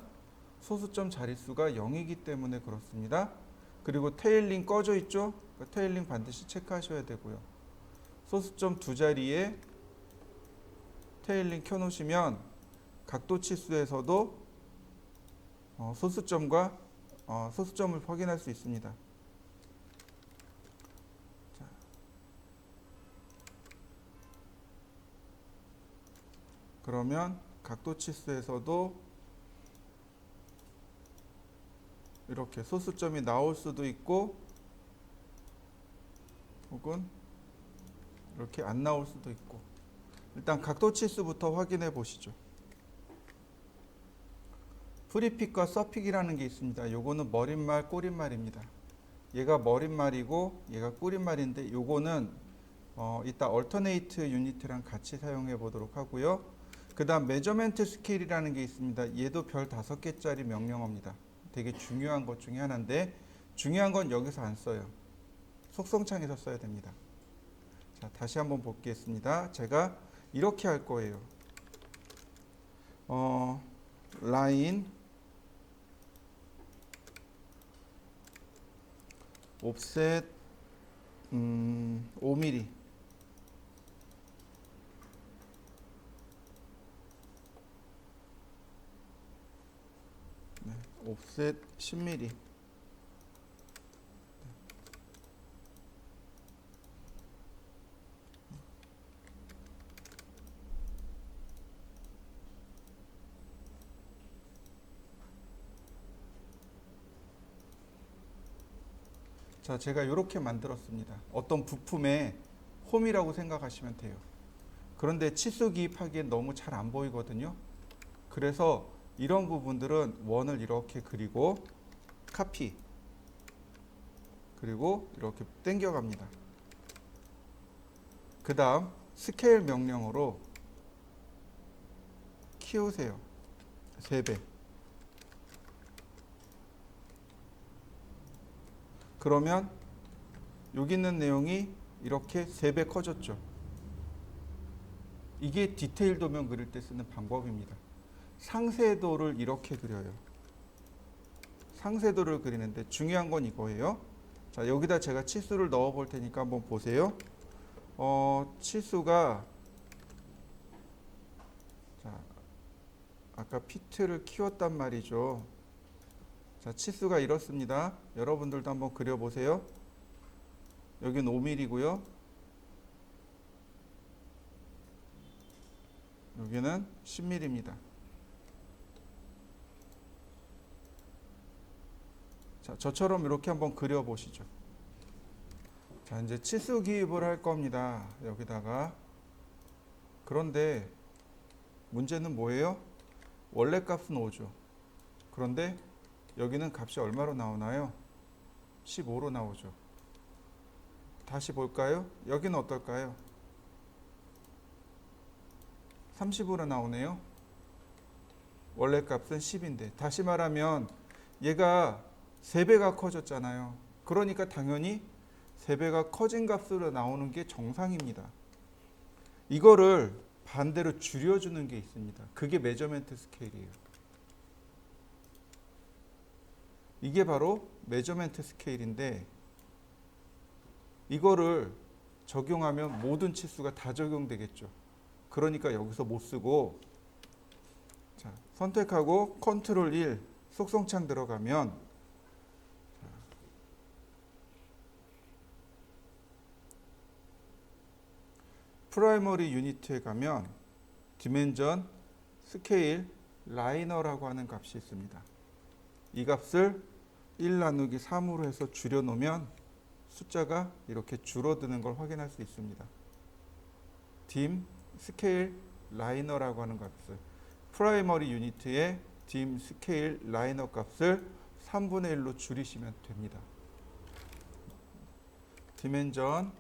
소수점 자릿수가 0이기 때문에 그렇습니다. 그리고 테일링 꺼져 있죠. 그 테일링 반드시 체크하셔야 되고요. 소수점 두 자리에 테일링 켜놓으시면 각도 치수에서도 소수점과 소수점을 확인할 수 있습니다. 자. 그러면 각도 치수에서도 이렇게 소수점이 나올 수도 있고, 혹은 이렇게 안 나올 수도 있고. 일단 각도 치수부터 확인해 보시죠. 프리픽과 서픽이라는 게 있습니다. 요거는 머릿말, 꼬릿말입니다. 얘가 머릿말이고 얘가 꼬릿말인데, 요거는 이따 얼터네이트 유니트랑 같이 사용해 보도록 하고요. 그 다음 메저멘트 스케일이라는 게 있습니다. 얘도 별 5개짜리 명령어입니다. 되게 중요한 것 중에 하나인데, 중요한 건 여기서 안 써요. 속성창에서 써야 됩니다. 자, 다시 한번 보겠습니다. 제가 이렇게 할 거예요. 라인 옵셋 5mm, 네, 옵셋 10mm. 자, 제가 이렇게 만들었습니다. 어떤 부품의 홈이라고 생각하시면 돼요. 그런데 치수 기입하기엔 너무 잘 안 보이거든요. 그래서 이런 부분들은 원을 이렇게 그리고 카피, 그리고 이렇게 당겨갑니다. 그 다음 스케일 명령어로 키우세요. 3배. 그러면 여기 있는 내용이 이렇게 3배 커졌죠. 이게 디테일 도면 그릴 때 쓰는 방법입니다. 상세도를 이렇게 그려요. 상세도를 그리는데 중요한 건 이거예요. 자, 여기다 제가 치수를 넣어 볼 테니까 한번 보세요. 치수가, 자, 아까 피트를 키웠단 말이죠. 자, 치수가 이렇습니다. 여러분들도 한번 그려보세요. 여기는 5mm고요. 여기는 10mm입니다. 자, 저처럼 이렇게 한번 그려보시죠. 자, 이제 치수 기입을 할 겁니다. 여기다가. 그런데 문제는 뭐예요? 원래 값은 5죠. 그런데 여기는 값이 얼마로 나오나요? 15로 나오죠. 다시 볼까요? 여기는 어떨까요? 30으로 나오네요. 원래 값은 10인데 다시 말하면 얘가 3배가 커졌잖아요. 그러니까 당연히 3배가 커진 값으로 나오는 게 정상입니다. 이거를 반대로 줄여주는 게 있습니다. 그게 메저먼트 스케일이에요. 이게 바로 메저먼트 스케일인데 이거를 적용하면 모든 치수가 다 적용되겠죠. 그러니까 여기서 못 쓰고, 자, 선택하고 컨트롤 1 속성창 들어가면, 프라이머리 유니트에 가면 디멘전 스케일 라이너라고 하는 값이 있습니다. 이 값을 1 나누기 3으로 해서 줄여 놓으면 숫자가 이렇게 줄어드는 걸 확인할 수 있습니다. 딤 스케일 라이너라고 하는 값을, 프라이머리 유니트의 딤 스케일 라이너 값을 3분의 1로 줄이시면 됩니다. 디멘전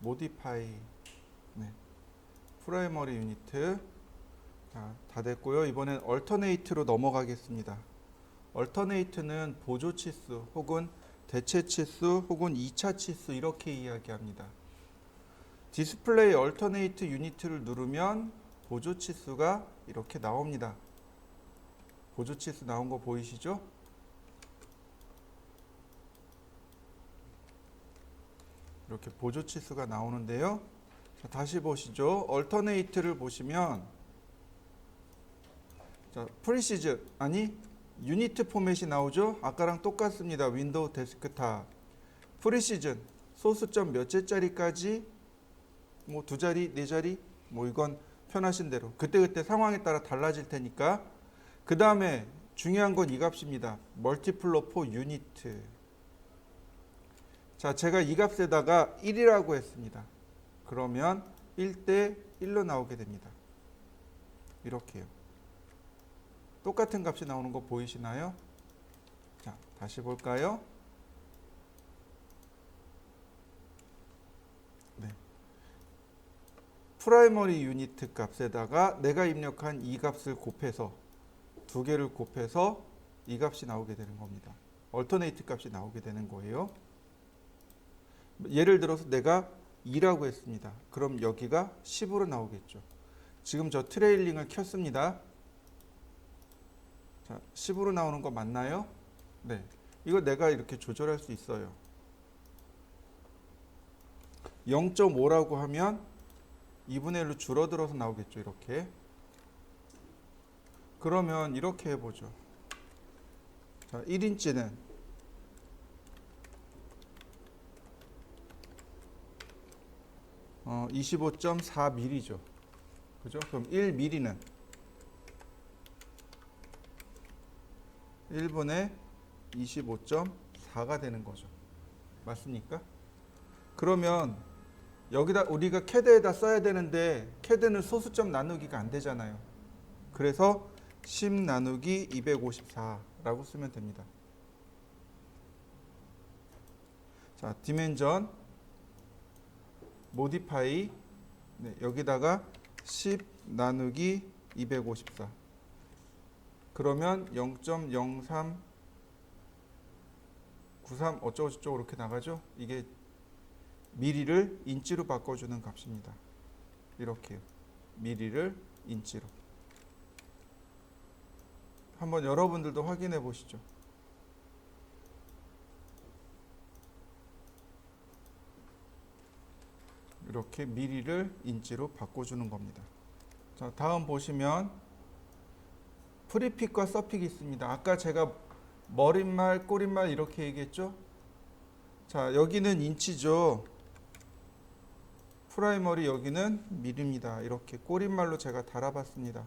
모디파이, 네, 프라이머리 유니트. 자, 다 됐고요. 이번엔 얼터네이트로 넘어가겠습니다. 얼터네이트는 보조 치수 혹은 대체 치수 혹은 2차 치수 이렇게 이야기합니다. 디스플레이 얼터네이트 유니트를 누르면 보조 치수가 이렇게 나옵니다. 보조 치수 나온 거 보이시죠? 이렇게 보조 치수가 나오는데요. 자, 다시 보시죠. 얼터네이트를 보시면, 자, 프리시즌 아니 유니트 포맷이 나오죠. 아까랑 똑같습니다. 윈도우 데스크탑. 프리시즌 소수점 몇째짜리까지, 뭐 2자리, 4자리, 뭐 이건 편하신 대로 그때그때 상황에 따라 달라질 테니까. 그 다음에 중요한 건 이 값입니다. 멀티플로 포 유니트. 자, 제가 이 값에다가 1이라고 했습니다. 그러면 1대 1로 나오게 됩니다. 이렇게요. 똑같은 값이 나오는 거 보이시나요? 자, 다시 볼까요? 네. 프라이머리 유니트 값에다가 내가 입력한 이 값을 곱해서, 2개를 곱해서 이 값이 나오게 되는 겁니다. 얼터네이트 값이 나오게 되는 거예요. 예를 들어서 내가 2라고 했습니다. 그럼 여기가 10으로 나오겠죠. 지금 저 트레일링을 켰습니다. 자, 10으로 나오는 거 맞나요? 네. 이거 내가 이렇게 조절할 수 있어요. 0.5라고 하면 2분의 1로 줄어들어서 나오겠죠. 이렇게. 그러면 이렇게 해보죠. 자, 1인치는 25.4mm죠. 그죠? 그럼 1mm는 1분의 25.4가 되는 거죠. 맞습니까? 그러면 여기다 우리가 캐드에다 써야 되는데 캐드는 소수점 나누기가 안 되잖아요. 그래서 10 나누기 254라고 쓰면 됩니다. 자, 디멘전 모디파이, 네, 여기다가 10 나누기 254. 그러면 0.03 93 어쩌고저쩌고 이렇게 나가죠. 이게 미리를 인치로 바꿔주는 값입니다. 이렇게 미리를 인치로. 한번 여러분들도 확인해 보시죠. 이렇게 미리를 인치로 바꿔주는 겁니다. 자, 다음 보시면 프리픽과 서픽이 있습니다. 아까 제가 머릿말, 꼬릿말 이렇게 얘기했죠. 자, 여기는 인치죠. 프라이머리 여기는 미리입니다. 이렇게 꼬릿말로 제가 달아봤습니다.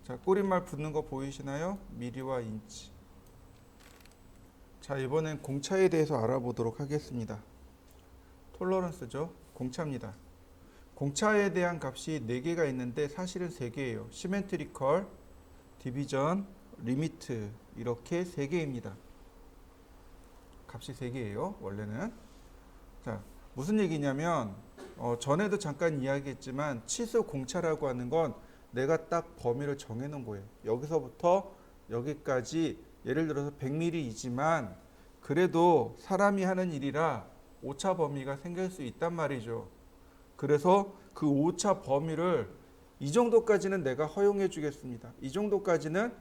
자, 꼬릿말 붙는 거 보이시나요? 미리와 인치. 자, 이번엔 공차에 대해서 알아보도록 하겠습니다. 톨러런스죠. 공차입니다. 공차에 대한 값이 4개가 있는데 사실은 3개예요. 시멘트리컬, 디비전, 리미트 이렇게 3개입니다. 값이 3개예요. 원래는. 자, 무슨 얘기냐면 전에도 잠깐 이야기했지만 치수 공차라고 하는 건 내가 딱 범위를 정해놓은 거예요. 여기서부터 여기까지 예를 들어서 100mm이지만 그래도 사람이 하는 일이라 오차 범위가 생길 수 있단 말이죠. 그래서 그 오차 범위를 이 정도까지는 내가 허용해 주겠습니다. 이 정도까지는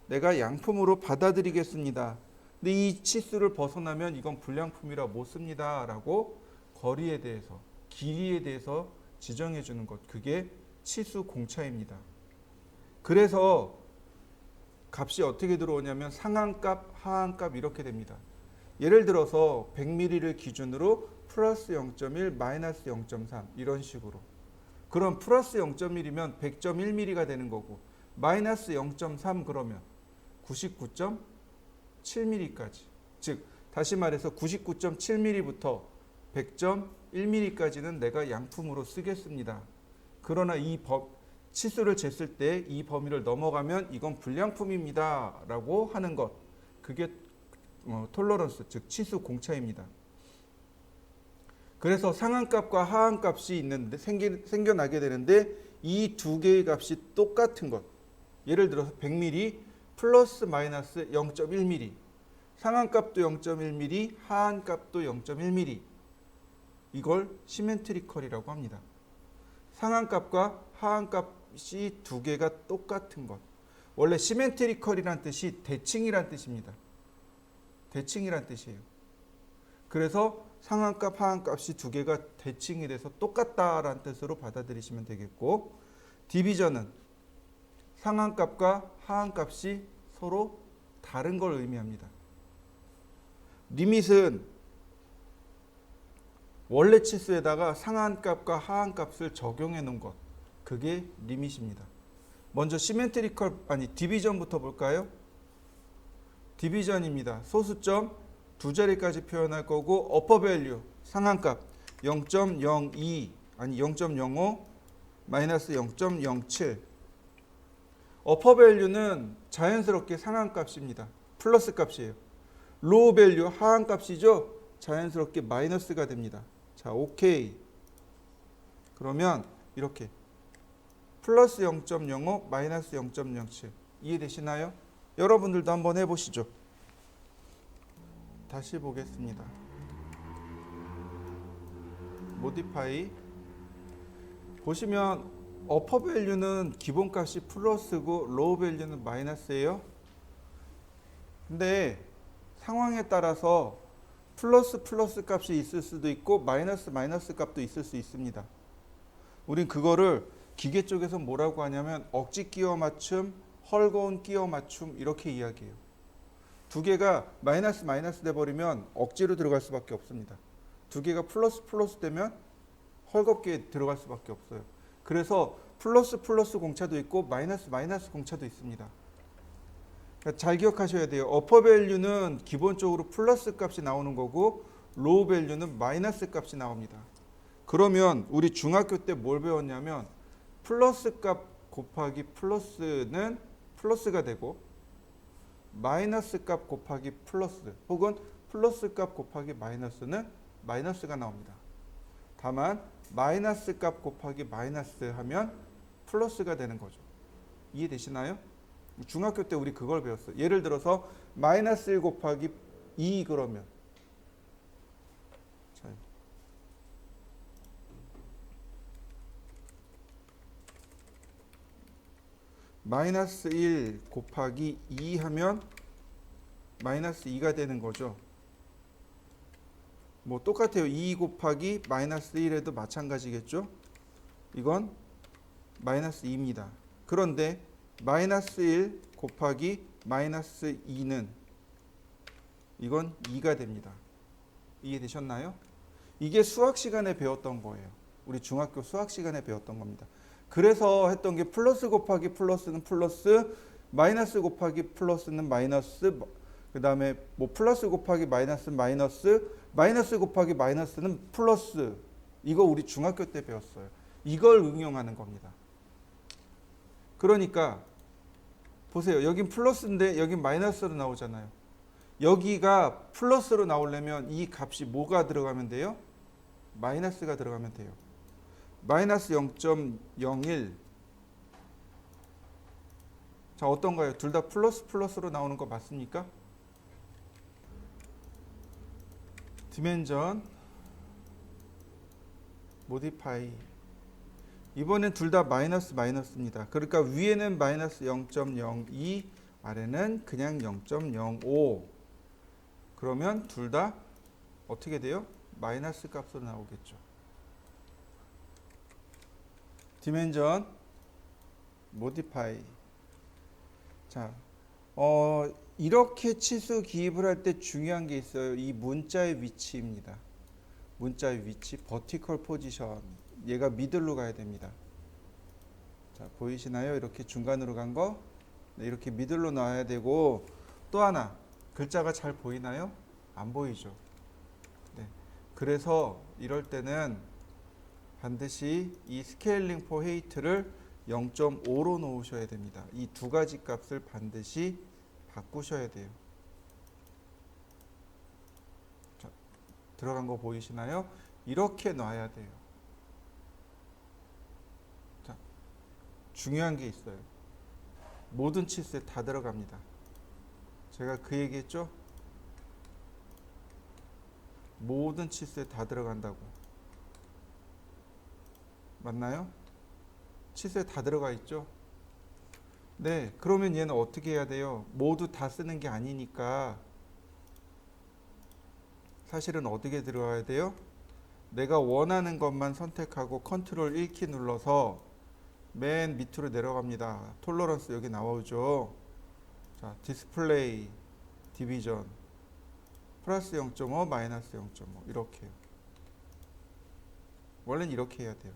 내가 양품으로 받아들이겠습니다. 근데 이 치수를 벗어나면 이건 불량품이라 못 씁니다. 라고 거리에 대해서, 길이에 대해서 지정해 주는 것. 그게 치수 공차입니다. 그래서 값이 어떻게 들어오냐면 상한값, 하한값 이렇게 됩니다. 예를 들어서 100mm를 기준으로 플러스 0.1, 마이너스 0.3 이런 식으로. 그럼 플러스 0.1이면 100.1mm가 되는 거고 마이너스 0.3 그러면 99.7mm까지. 즉 다시 말해서 99.7mm부터 100.1mm까지는 내가 양품으로 쓰겠습니다. 그러나 이 치수를 쟀을 때 이 범위를 넘어가면 이건 불량품입니다. 라고 하는 것. 그게 톨러런스, 즉 치수 공차입니다. 그래서 상한값과 하한값이 있는데 생겨나게 되는데 이 두 개의 값이 똑같은 것. 예를 들어서 100mm 플러스 마이너스 0.1mm. 상한값도 0.1mm, 하한값도 0.1mm. 이걸 시멘트리컬이라고 합니다. 상한값과 하한값이 두 개가 똑같은 것. 원래 시멘트리컬이란 뜻이 대칭이란 뜻입니다. 대칭이란 뜻이에요. 그래서 상한값, 하한값이 두 개가 대칭이 돼서 똑같다라는 뜻으로 받아들이시면 되겠고, 디비전은 상한값과 하한값이 서로 다른 걸 의미합니다. 리밋은 원래 치수에다가 상한값과 하한값을 적용해 놓은 것. 그게 리밋입니다. 먼저 디비전부터 볼까요? 디비전입니다. 소수점 두 자리까지 표현할 거고 어퍼 밸류 상한값 0.02 아니 0.05 마이너스 0.07. 어퍼 밸류는 자연스럽게 상한값입니다. 플러스 값이에요. 로우 밸류 하한값이죠. 자연스럽게 마이너스가 됩니다. 자, 오케이. 그러면 이렇게 플러스 0.05 마이너스 0.07 이해되시나요? 여러분들도 한번 해보시죠. 다시 보겠습니다. 모디파이 보시면 어퍼 밸류는 기본값이 플러스고 로우 밸류는 마이너스예요. 근데 상황에 따라서 플러스 값이 있을 수도 있고 마이너스 값도 있을 수 있습니다. 우린 그거를 기계 쪽에서 뭐라고 하냐면 억지 끼워 맞춤, 헐거운 끼워 맞춤 이렇게 이야기해요. 두 개가 마이너스 돼버리면 억지로 들어갈 수밖에 없습니다. 두 개가 플러스 되면 헐겁게 들어갈 수밖에 없어요. 그래서 플러스 공차도 있고 마이너스 공차도 있습니다. 그러니까 잘 기억하셔야 돼요. 어퍼 밸류는 기본적으로 플러스 값이 나오는 거고 로우 밸류는 마이너스 값이 나옵니다. 그러면 우리 중학교 때 뭘 배웠냐면 플러스 값 곱하기 플러스는 플러스가 되고 마이너스 값 곱하기 플러스 혹은 플러스 값 곱하기 마이너스는 마이너스가 나옵니다. 다만 마이너스 값 곱하기 마이너스 하면 플러스가 되는 거죠. 이해되시나요? 중학교 때 우리 그걸 배웠어요. 예를 들어서 마이너스 1 곱하기 2 그러면 마이너스 1 곱하기 2 하면 마이너스 2가 되는 거죠. 뭐 똑같아요. 2 곱하기 마이너스 1에도 마찬가지겠죠. 이건 마이너스 2입니다. 그런데 마이너스 1 곱하기 마이너스 2는 이건 2가 됩니다. 이해되셨나요? 이게 수학 시간에 배웠던 거예요. 우리 중학교 수학 시간에 배웠던 겁니다. 그래서 했던 게 플러스 곱하기 플러스는 플러스, 마이너스 곱하기 플러스는 마이너스, 그 다음에 뭐 플러스 곱하기 마이너스 마이너스, 마이너스 곱하기 마이너스는 플러스. 이거 우리 중학교 때 배웠어요. 이걸 응용하는 겁니다. 그러니까 보세요. 여긴 플러스인데 여긴 마이너스로 나오잖아요. 여기가 플러스로 나오려면 이 값이 뭐가 들어가면 돼요? 마이너스가 들어가면 돼요. 마이너스 0.01. 자, 어떤가요? 둘 다 플러스 플러스로 나오는 거 맞습니까? 디멘전 모디파이. 이번엔 둘 다 마이너스 마이너스입니다. 그러니까 위에는 마이너스 0.02, 아래는 그냥 0.05. 그러면 둘 다 어떻게 돼요? 마이너스 값으로 나오겠죠. 디멘전 모디파이. 자, 이렇게 치수 기입을 할 때 중요한 게 있어요. 이 문자의 위치입니다. 문자의 위치, 버티컬 포지션. 얘가 미들로 가야 됩니다. 자, 보이시나요? 이렇게 중간으로 간 거. 네, 이렇게 미들로 놔야 되고, 또 하나 글자가 잘 보이나요? 안 보이죠. 네. 그래서 이럴 때는 반드시 이 스케일링 포 헤이트를 0.5로 놓으셔야 됩니다. 이 두 가지 값을 반드시 바꾸셔야 돼요. 자, 들어간 거 보이시나요? 이렇게 놔야 돼요. 자, 중요한 게 있어요. 모든 치수에 다 들어갑니다. 제가 그 얘기했죠? 모든 치수에 다 들어간다고. 맞나요? 치수에 다 들어가 있죠? 네, 그러면 얘는 어떻게 해야 돼요? 모두 다 쓰는 게 아니니까 사실은 어떻게 들어가야 돼요? 내가 원하는 것만 선택하고 컨트롤 1키 눌러서 맨 밑으로 내려갑니다. 톨러런스 여기 나오죠. 자, 디스플레이, 디비전, 플러스 0.5, 마이너스 0.5 이렇게요. 원래는 이렇게 해야 돼요.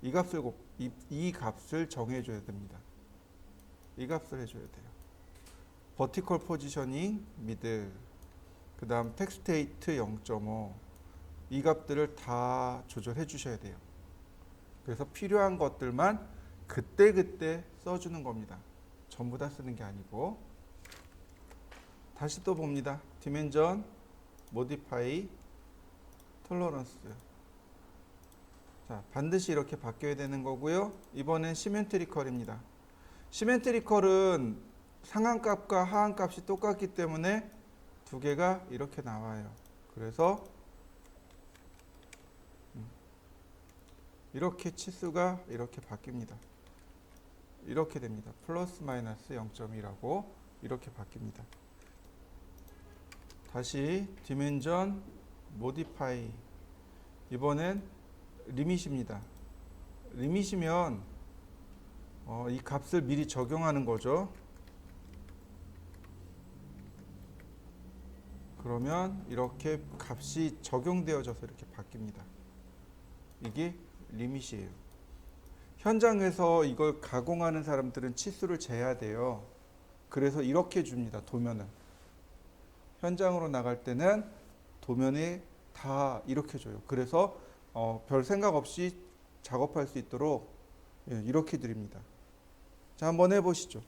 이 값을 정해줘야 됩니다. 이 값을 해줘야 돼요. 버티컬 포지셔닝 미들, 그 다음 텍스테이트 0.5 이 값들을 다 조절해 주셔야 돼요. 그래서 필요한 것들만 그때그때 써주는 겁니다. 전부 다 쓰는 게 아니고. 다시 또 봅니다. 디멘전, 모디파이, 톨러런스. 자, 반드시 이렇게 바뀌어야 되는 거고요. 이번엔 시멘트리컬입니다. 시멘트리컬은 상한값과 하한값이 똑같기 때문에 두 개가 이렇게 나와요. 그래서 이렇게 치수가 이렇게 바뀝니다. 이렇게 됩니다. 플러스 마이너스 0.2라고 이렇게 바뀝니다. 다시 디멘전 모디파이. 이번엔 리밋입니다. 리밋이면 이 값을 미리 적용하는 거죠. 그러면 이렇게 값이 적용되어져서 이렇게 바뀝니다. 이게 리밋이에요. 현장에서 이걸 가공하는 사람들은 치수를 재야 돼요. 그래서 이렇게 줍니다. 도면을. 현장으로 나갈 때는 도면에 다 이렇게 줘요. 그래서 별 생각 없이 작업할 수 있도록 이렇게 드립니다. 자, 한번 해보시죠.